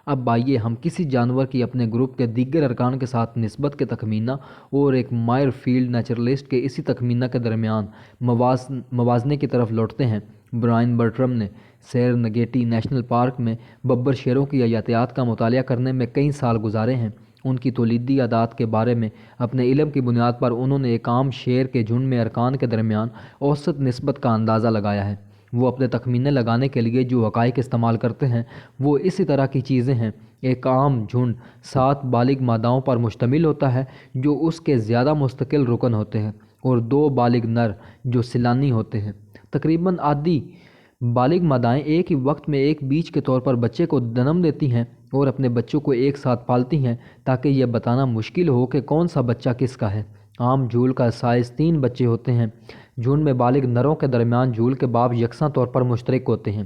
اب آئیے ہم کسی جانور کی اپنے گروپ کے دیگر ارکان کے ساتھ نسبت کے تخمینہ اور ایک ماہر فیلڈ نیچرلسٹ کے اسی تخمینہ کے درمیان موازنے کی طرف لوٹتے ہیں۔ برائن برٹرم نے سیرنگیٹی نیشنل پارک میں ببر شیروں کی حیاتیات کا مطالعہ کرنے میں کئی سال گزارے ہیں۔ ان کی تولیدی عادات کے بارے میں اپنے علم کی بنیاد پر انہوں نے ایک عام شیر کے جھنڈ میں ارکان کے درمیان اوسط نسبت کا اندازہ لگایا ہے۔ وہ اپنے تخمینے لگانے کے لیے جو حقائق استعمال کرتے ہیں وہ اسی طرح کی چیزیں ہیں۔ ایک عام جھنڈ 7 بالغ ماداؤں پر مشتمل ہوتا ہے جو اس کے زیادہ مستقل رکن ہوتے ہیں، اور 2 بالغ نر جو سیلانی ہوتے ہیں۔ تقریباً آدھی بالغ مادائیں ایک ہی وقت میں ایک بیج کے طور پر بچے کو جنم دیتی ہیں اور اپنے بچوں کو ایک ساتھ پالتی ہیں تاکہ یہ بتانا مشکل ہو کہ کون سا بچہ کس کا ہے۔ عام جھول کا سائز 3 بچے ہوتے ہیں۔ جھنڈ میں بالغ نروں کے درمیان جھول کے باب یکساں طور پر مشترک ہوتے ہیں۔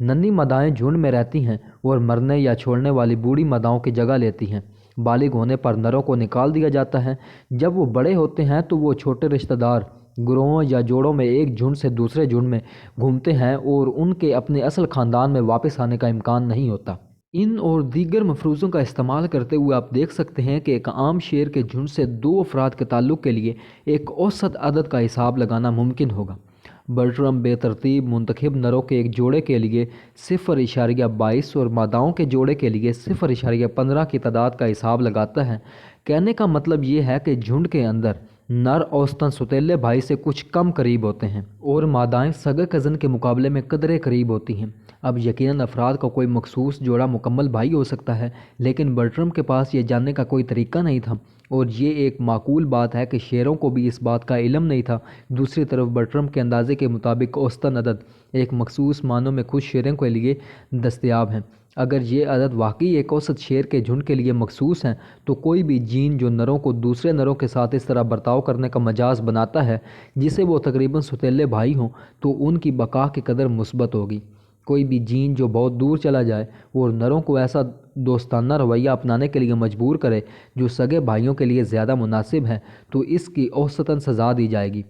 ننھی مادائیں جھنڈ میں رہتی ہیں اور مرنے یا چھوڑنے والی بوڑھی ماداؤں کی جگہ لیتی ہیں۔ بالغ ہونے پر نروں کو نکال دیا جاتا ہے۔ جب وہ بڑے ہوتے ہیں تو وہ چھوٹے رشتہ دار گروہوں یا جوڑوں میں ایک جھنڈ سے دوسرے جھنڈ میں گھومتے ہیں اور ان کے اپنے اصل خاندان میں واپس آنے کا امکان نہیں ہوتا۔ ان اور دیگر مفروضوں کا استعمال کرتے ہوئے آپ دیکھ سکتے ہیں کہ ایک عام شیر کے جھنڈ سے دو افراد کے تعلق کے لیے ایک اوسط عدد کا حساب لگانا ممکن ہوگا۔ برٹرم بے ترتیب منتخب نروں کے ایک جوڑے کے لیے 0.22 اور ماداؤں کے جوڑے کے لیے 0.15 کی تعداد کا حساب لگاتا ہے۔ کہنے کا مطلب یہ ہے کہ جھنڈ کے اندر نر اوسطاً سوتیلے بھائی سے کچھ کم قریب ہوتے ہیں اور مادائیں سگے کزن کے مقابلے میں قدرے قریب ہوتی ہیں۔ اب یقیناً افراد کا کوئی مخصوص جوڑا مکمل بھائی ہو سکتا ہے، لیکن برٹرم کے پاس یہ جاننے کا کوئی طریقہ نہیں تھا، اور یہ ایک معقول بات ہے کہ شیروں کو بھی اس بات کا علم نہیں تھا۔ دوسری طرف برٹرم کے اندازے کے مطابق اوسطاً عدد ایک مخصوص معنوں میں خوش شیروں کے لیے دستیاب ہیں۔ اگر یہ عدد واقعی ایک اوسط شیر کے جھنڈ کے لیے مخصوص ہیں تو کوئی بھی جین جو نروں کو دوسرے نروں کے ساتھ اس طرح برتاؤ کرنے کا مجاز بناتا ہے جسے وہ تقریباً سوتیلے بھائی ہوں تو ان کی بقا کی قدر مثبت ہوگی۔ کوئی بھی جین جو بہت دور چلا جائے اور نروں کو ایسا دوستانہ رویہ اپنانے کے لیے مجبور کرے جو سگے بھائیوں کے لیے زیادہ مناسب ہے تو اس کی اوسطاً سزا دی جائے گی۔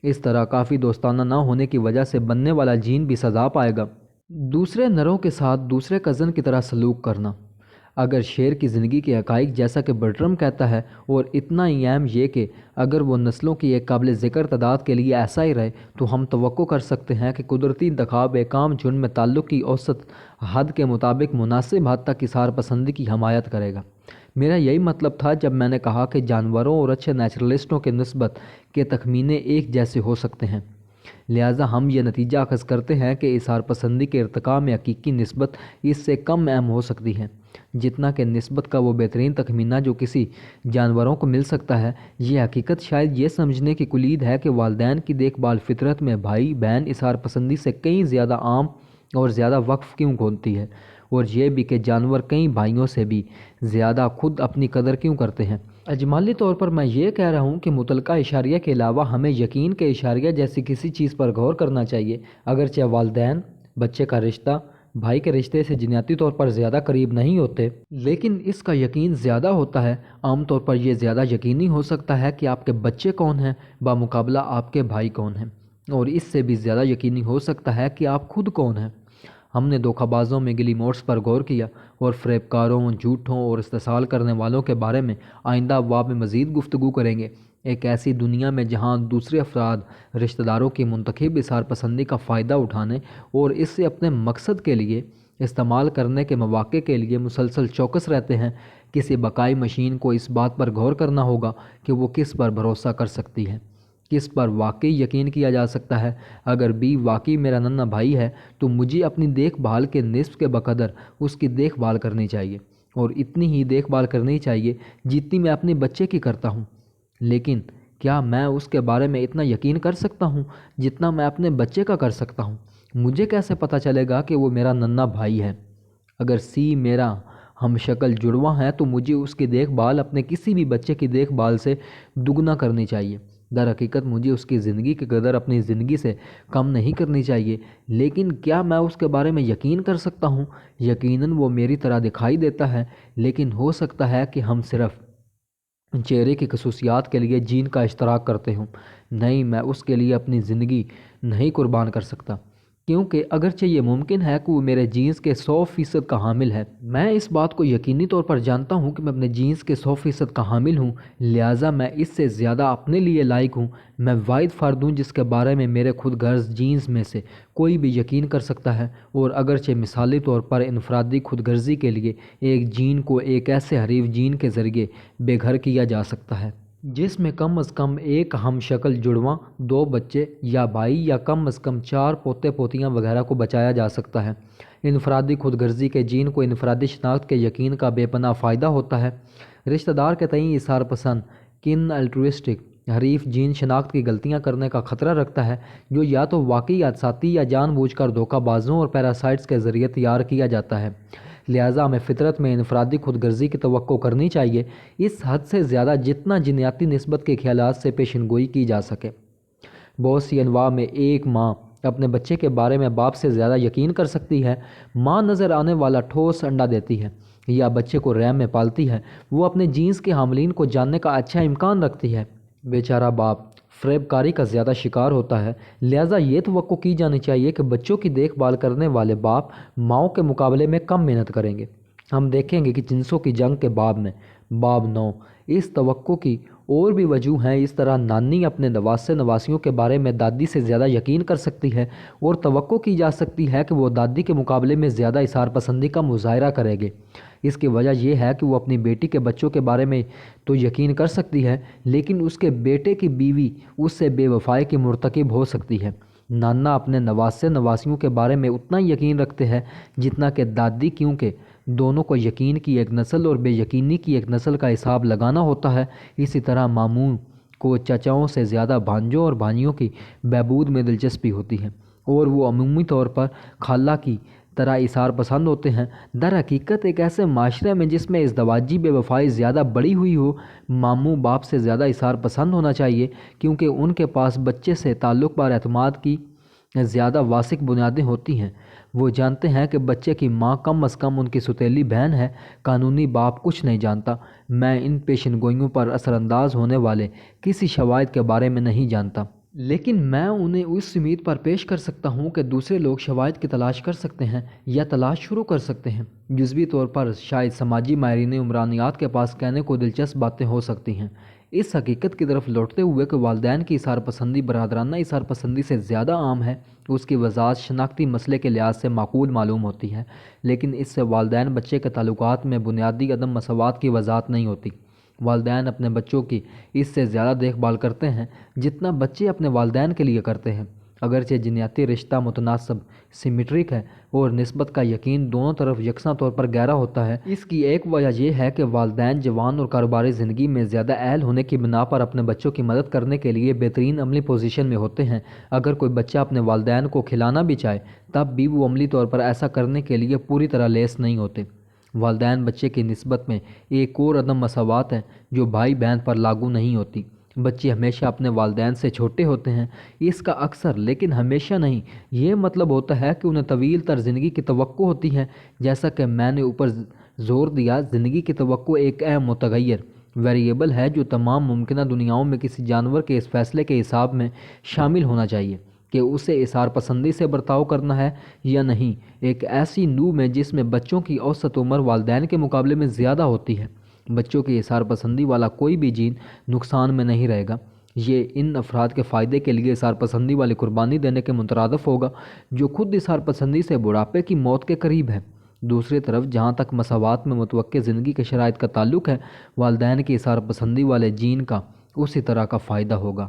اس طرح کافی دوستانہ نہ ہونے کی وجہ سے بننے والا جین بھی سزا پائے گا۔ دوسرے نروں کے ساتھ دوسرے کزن کی طرح سلوک کرنا۔ اگر شیر کی زندگی کے حقائق جیسا کہ برٹرم کہتا ہے، اور اتنا ہی اہم یہ کہ اگر وہ نسلوں کی ایک قابل ذکر تعداد کے لیے ایسا ہی رہے تو ہم توقع کر سکتے ہیں کہ قدرتی انتخاب ایک عام جھنڈ میں تعلق کی اوسط حد کے مطابق مناسب حد تک اظہار پسندی کی حمایت کرے گا۔ میرا یہی مطلب تھا جب میں نے کہا کہ جانوروں اور اچھے نیچرلسٹوں کے نسبت کے تخمینے ایک جیسے ہو سکتے ہیں، لہٰذا ہم یہ نتیجہ اخذ کرتے ہیں کہ اظہار پسندی کے ارتقاء میں حقیقی نسبت اس سے کم اہم ہو سکتی ہے جتنا کہ نسبت کا وہ بہترین تخمینہ جو کسی جانوروں کو مل سکتا ہے۔ یہ حقیقت شاید یہ سمجھنے کی کلید ہے کہ والدین کی دیکھ بھال فطرت میں بھائی بہن اظہار پسندی سے کہیں زیادہ عام اور زیادہ وقف کیوں ہوتی ہے، اور یہ بھی کہ جانور کئی بھائیوں سے بھی زیادہ خود اپنی قدر کیوں کرتے ہیں۔ اجمالی طور پر میں یہ کہہ رہا ہوں کہ متعلقہ اشاریہ کے علاوہ ہمیں یقین کے اشاریہ جیسی کسی چیز پر غور کرنا چاہیے۔ اگرچہ والدین بچے کا رشتہ بھائی کے رشتے سے جنیاتی طور پر زیادہ قریب نہیں ہوتے، لیکن اس کا یقین زیادہ ہوتا ہے۔ عام طور پر یہ زیادہ یقینی ہو سکتا ہے کہ آپ کے بچے کون ہیں بمقابلہ آپ کے بھائی کون ہیں، اور اس سے بھی زیادہ یقینی ہو سکتا ہے کہ آپ خود کون ہیں۔ ہم نے دھوکہ بازوں میں گلی موٹس پر غور کیا اور فریب کاروں، جھوٹوں اور استحصال کرنے والوں کے بارے میں آئندہ ابواب میں مزید گفتگو کریں گے۔ ایک ایسی دنیا میں جہاں دوسرے افراد رشتہ داروں کی منتخب اظہار پسندی کا فائدہ اٹھانے اور اس سے اپنے مقصد کے لیے استعمال کرنے کے مواقع کے لیے مسلسل چوکس رہتے ہیں، کسی بقائی مشین کو اس بات پر غور کرنا ہوگا کہ وہ کس پر بھروسہ کر سکتی ہے، کس پر واقعی یقین کیا جا سکتا ہے۔ اگر بی واقعی میرا ننھا بھائی ہے تو مجھے اپنی دیکھ بھال کے نصف کے بقدر اس کی دیکھ بھال کرنی چاہیے، اور اتنی ہی دیکھ بھال کرنی چاہیے جتنی میں اپنے بچے کی کرتا ہوں۔ لیکن کیا میں اس کے بارے میں اتنا یقین کر سکتا ہوں جتنا میں اپنے بچے کا کر سکتا ہوں؟ مجھے کیسے پتہ چلے گا کہ وہ میرا ننھا بھائی ہے؟ اگر سی میرا ہم شکل جڑواں ہے تو مجھے اس کی دیکھ بھال اپنے کسی بھی بچے کی دیکھ بھال سے دگنا کرنی چاہیے۔ در حقیقت مجھے اس کی زندگی کی قدر اپنی زندگی سے کم نہیں کرنی چاہیے، لیکن کیا میں اس کے بارے میں یقین کر سکتا ہوں؟ یقیناً وہ میری طرح دکھائی دیتا ہے، لیکن ہو سکتا ہے کہ ہم صرف چہرے کی خصوصیات کے لیے جین کا اشتراک کرتے ہوں۔ نہیں، میں اس کے لیے اپنی زندگی نہیں قربان کر سکتا، کیونکہ اگرچہ یہ ممکن ہے کہ وہ میرے جینز کے 100% کا حامل ہے، میں اس بات کو یقینی طور پر جانتا ہوں کہ میں اپنے جینز کے 100% کا حامل ہوں، لہٰذا میں اس سے زیادہ اپنے لیے لائق ہوں۔ میں واحد فرد ہوں جس کے بارے میں میرے خود غرض جینز میں سے کوئی بھی یقین کر سکتا ہے، اور اگرچہ مثالی طور پر انفرادی خود غرضی کے لیے ایک جین کو ایک ایسے حریف جین کے ذریعے بے گھر کیا جا سکتا ہے جس میں کم از کم ایک ہم شکل جڑواں، 2 بچے یا بھائی، یا کم از کم 4 پوتے پوتیاں وغیرہ کو بچایا جا سکتا ہے۔ انفرادی خود غرضی کے جین کو انفرادی شناخت کے یقین کا بے پناہ فائدہ ہوتا ہے۔ رشتہ دار کے تئیں اظہار پسند کن الٹروسٹک حریف جین شناخت کی غلطیاں کرنے کا خطرہ رکھتا ہے جو یا تو واقعی حادثاتی یا جان بوجھ کر دھوکہ بازوں اور پیراسائٹس کے ذریعے تیار کیا جاتا ہے۔ لہٰذا ہمیں فطرت میں انفرادی خود غرضی کی توقع کرنی چاہیے، اس حد سے زیادہ جتنا جنیاتی نسبت کے خیالات سے پیشن گوئی کی جا سکے۔ بہت سی انواع میں ایک ماں اپنے بچے کے بارے میں باپ سے زیادہ یقین کر سکتی ہے۔ ماں نظر آنے والا ٹھوس انڈا دیتی ہے یا بچے کو رحم میں پالتی ہے، وہ اپنے جینز کے حاملین کو جاننے کا اچھا امکان رکھتی ہے۔ بیچارہ باپ فریب کاری کا زیادہ شکار ہوتا ہے۔ لہٰذا یہ توقع کی جانی چاہیے کہ بچوں کی دیکھ بھال کرنے والے باپ ماؤں کے مقابلے میں کم محنت کریں گے۔ ہم دیکھیں گے کہ جنسوں کی جنگ کے باب میں باب 9 اس توقع کی اور بھی وجوہ ہیں۔ اس طرح نانی اپنے نواسے نواسیوں کے بارے میں دادی سے زیادہ یقین کر سکتی ہے اور توقع کی جا سکتی ہے کہ وہ دادی کے مقابلے میں زیادہ اظہار پسندی کا مظاہرہ کرے گے۔ اس کی وجہ یہ ہے کہ وہ اپنی بیٹی کے بچوں کے بارے میں تو یقین کر سکتی ہے، لیکن اس کے بیٹے کی بیوی اس سے بے وفائی کی مرتکب ہو سکتی ہے۔ نانا اپنے نواسے نواسیوں کے بارے میں اتنا یقین رکھتے ہیں جتنا کہ دادی، کیونکہ دونوں کو یقین کی ایک نسل اور بے یقینی کی ایک نسل کا حساب لگانا ہوتا ہے۔ اسی طرح ماموں کو چچاؤں سے زیادہ بھانجوں اور بھانجیوں کی بہبود میں دلچسپی ہوتی ہے، اور وہ عمومی طور پر خالہ کی طرح اظہار پسند ہوتے ہیں۔ در حقیقت ایک ایسے معاشرے میں جس میں ازدواجی بے وفائی زیادہ بڑھی ہوئی ہو، ماموں باپ سے زیادہ اظہار پسند ہونا چاہیے، کیونکہ ان کے پاس بچے سے تعلق پر اعتماد کی زیادہ واسع بنیادیں ہوتی ہیں۔ وہ جانتے ہیں کہ بچے کی ماں کم از کم ان کی سوتیلی بہن ہے۔ قانونی باپ کچھ نہیں جانتا۔ میں ان پیشن گوئیوں پر اثر انداز ہونے والے کسی شواہد کے بارے میں نہیں جانتا، لیکن میں انہیں اس امید پر پیش کر سکتا ہوں کہ دوسرے لوگ شواہد کی تلاش کر سکتے ہیں یا تلاش شروع کر سکتے ہیں۔ جزوی طور پر شاید سماجی ماہرین عمرانیات کے پاس کہنے کو دلچسپ باتیں ہو سکتی ہیں، اس حقیقت کی طرف لوٹتے ہوئے کہ والدین کی اظہار پسندی برادرانہ اظہار پسندی سے زیادہ عام ہے۔ اس کی وضاحت شناختی مسئلے کے لحاظ سے معقول معلوم ہوتی ہے، لیکن اس سے والدین بچے کے تعلقات میں بنیادی عدم مساوات کی وضاحت نہیں ہوتی۔ والدین اپنے بچوں کی اس سے زیادہ دیکھ بھال کرتے ہیں جتنا بچے اپنے والدین کے لیے کرتے ہیں، اگرچہ جینیاتی رشتہ متناسب سیمیٹرک ہے اور نسبت کا یقین دونوں طرف یکساں طور پر گہرا ہوتا ہے۔ اس کی ایک وجہ یہ ہے کہ والدین جوان اور کاروباری زندگی میں زیادہ اہل ہونے کی بنا پر اپنے بچوں کی مدد کرنے کے لیے بہترین عملی پوزیشن میں ہوتے ہیں۔ اگر کوئی بچہ اپنے والدین کو کھلانا بھی چاہے تب بھی وہ عملی طور پر ایسا کرنے کے لیے پوری طرح لیس نہیں ہوتے۔ والدین بچے کی نسبت میں ایک اور عدم مساوات ہے جو بھائی بہن پر لاگو نہیں ہوتی۔ بچے ہمیشہ اپنے والدین سے چھوٹے ہوتے ہیں۔ اس کا اکثر لیکن ہمیشہ نہیں یہ مطلب ہوتا ہے کہ انہیں طویل تر زندگی کی توقع ہوتی ہے۔ جیسا کہ میں نے اوپر زور دیا، زندگی کی توقع ایک اہم متغیر ویریبل ہے جو تمام ممکنہ دنیاؤں میں کسی جانور کے اس فیصلے کے حساب میں شامل ہونا چاہیے کہ اسے اظہار پسندی سے برتاؤ کرنا ہے یا نہیں۔ ایک ایسی نوع میں جس میں بچوں کی اوسط عمر والدین کے مقابلے میں زیادہ ہوتی ہے، بچوں کی اظہار پسندی والا کوئی بھی جین نقصان میں نہیں رہے گا۔ یہ ان افراد کے فائدے کے لیے اظہار پسندی والی قربانی دینے کے مترادف ہوگا جو خود اظہار پسندی سے بڑھاپے کی موت کے قریب ہے۔ دوسری طرف جہاں تک مساوات میں متوقع زندگی کے شرائط کا تعلق ہے، والدین کی اظہار پسندی والے جین کا اسی طرح کا فائدہ ہوگا۔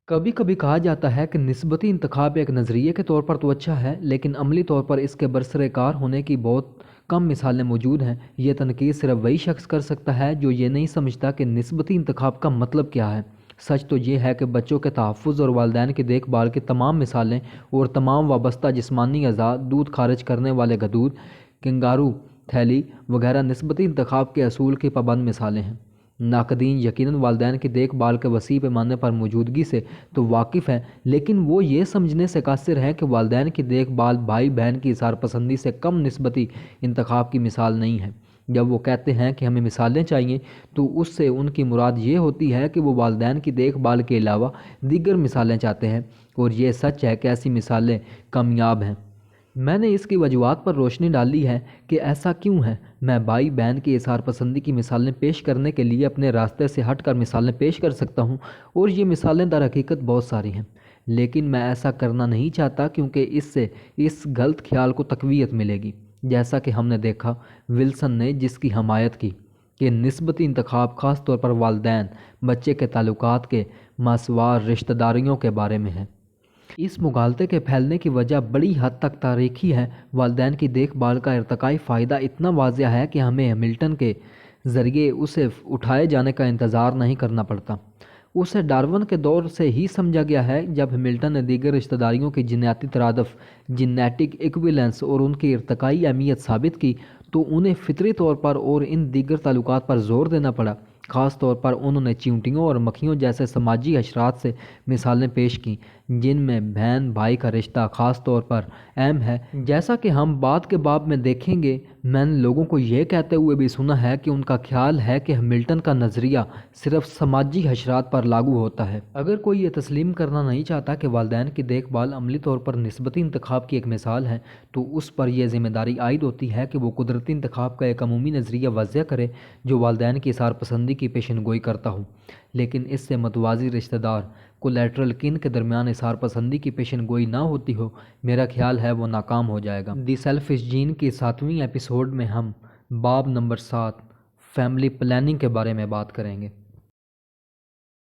کبھی کبھی کہا جاتا ہے کہ نسبتی انتخاب ایک نظریے کے طور پر تو اچھا ہے، لیکن عملی طور پر اس کے برسر کار ہونے کی بہت کم مثالیں موجود ہیں۔ یہ تنقید صرف وہی شخص کر سکتا ہے جو یہ نہیں سمجھتا کہ نسبتی انتخاب کا مطلب کیا ہے۔ سچ تو یہ ہے کہ بچوں کے تحفظ اور والدین کی دیکھ بھال کی تمام مثالیں اور تمام وابستہ جسمانی اعضاء، دودھ خارج کرنے والے غدود، کنگارو تھیلی وغیرہ نسبتی انتخاب کے اصول کی پابند مثالیں ہیں۔ ناقدین یقیناً والدین کی دیکھ بھال کے وسیع پیمانے پر موجودگی سے تو واقف ہیں، لیکن وہ یہ سمجھنے سے قاصر ہیں کہ والدین کی دیکھ بھال بھائی بہن کی اظہار پسندی سے کم نسبتی انتخاب کی مثال نہیں ہے۔ جب وہ کہتے ہیں کہ ہمیں مثالیں چاہیے تو اس سے ان کی مراد یہ ہوتی ہے کہ وہ والدین کی دیکھ بھال کے علاوہ دیگر مثالیں چاہتے ہیں، اور یہ سچ ہے کہ ایسی مثالیں کمیاب ہیں۔ میں نے اس کی وجوہات پر روشنی ڈالی ہے کہ ایسا کیوں ہے۔ میں بھائی بہن کی اظہار پسندی کی مثالیں پیش کرنے کے لیے اپنے راستے سے ہٹ کر مثالیں پیش کر سکتا ہوں، اور یہ مثالیں در حقیقت بہت ساری ہیں، لیکن میں ایسا کرنا نہیں چاہتا کیونکہ اس سے اس غلط خیال کو تقویت ملے گی، جیسا کہ ہم نے دیکھا ولسن نے جس کی حمایت کی، کہ نسبتی انتخاب خاص طور پر والدین بچے کے تعلقات کے ماسوار رشتہ داریوں کے بارے میں ہے۔ اس مغالطے کے پھیلنے کی وجہ بڑی حد تک تاریخی ہے۔ والدین کی دیکھ بھال کا ارتقائی فائدہ اتنا واضح ہے کہ ہمیں ہیملٹن کے ذریعے اسے اٹھائے جانے کا انتظار نہیں کرنا پڑتا۔ اسے ڈارون کے دور سے ہی سمجھا گیا ہے، جب ہیملٹن نے دیگر رشتہ داریوں کی جینیاتی ترادف، جینیٹک ایکویلنس اور ان کی ارتقائی اہمیت ثابت کی، تو انہیں فطری طور پر اور ان دیگر تعلقات پر زور دینا پڑا۔ خاص طور پر انہوں نے چیونٹیوں اور مکھیوں جیسے سماجی حشرات سے مثالیں پیش کیں جن میں بہن بھائی کا رشتہ خاص طور پر اہم ہے۔ جیسا کہ ہم بعد کے باب میں دیکھیں گے، میں نے لوگوں کو یہ کہتے ہوئے بھی سنا ہے کہ ان کا خیال ہے کہ ہیملٹن کا نظریہ صرف سماجی حشرات پر لاگو ہوتا ہے۔ اگر کوئی یہ تسلیم کرنا نہیں چاہتا کہ والدین کی دیکھ بھال عملی طور پر نسبتی انتخاب کی ایک مثال ہے، تو اس پر یہ ذمہ داری عائد ہوتی ہے کہ وہ قدرتی انتخاب کا ایک عمومی نظریہ وضع کرے جو والدین کی اظہار پسندی کی پیشن گوئی کرتا ہو، لیکن اس سے متوازی رشتہ دار کولیٹرل کن کے درمیان اظہار پسندی کی پیشن گوئی نہ ہوتی ہو۔ میرا خیال ہے وہ ناکام ہو جائے گا۔ دی سیلفش جین کی 7ویں ایپیسوڈ میں ہم باب نمبر 7 فیملی پلاننگ کے بارے میں بات کریں گے۔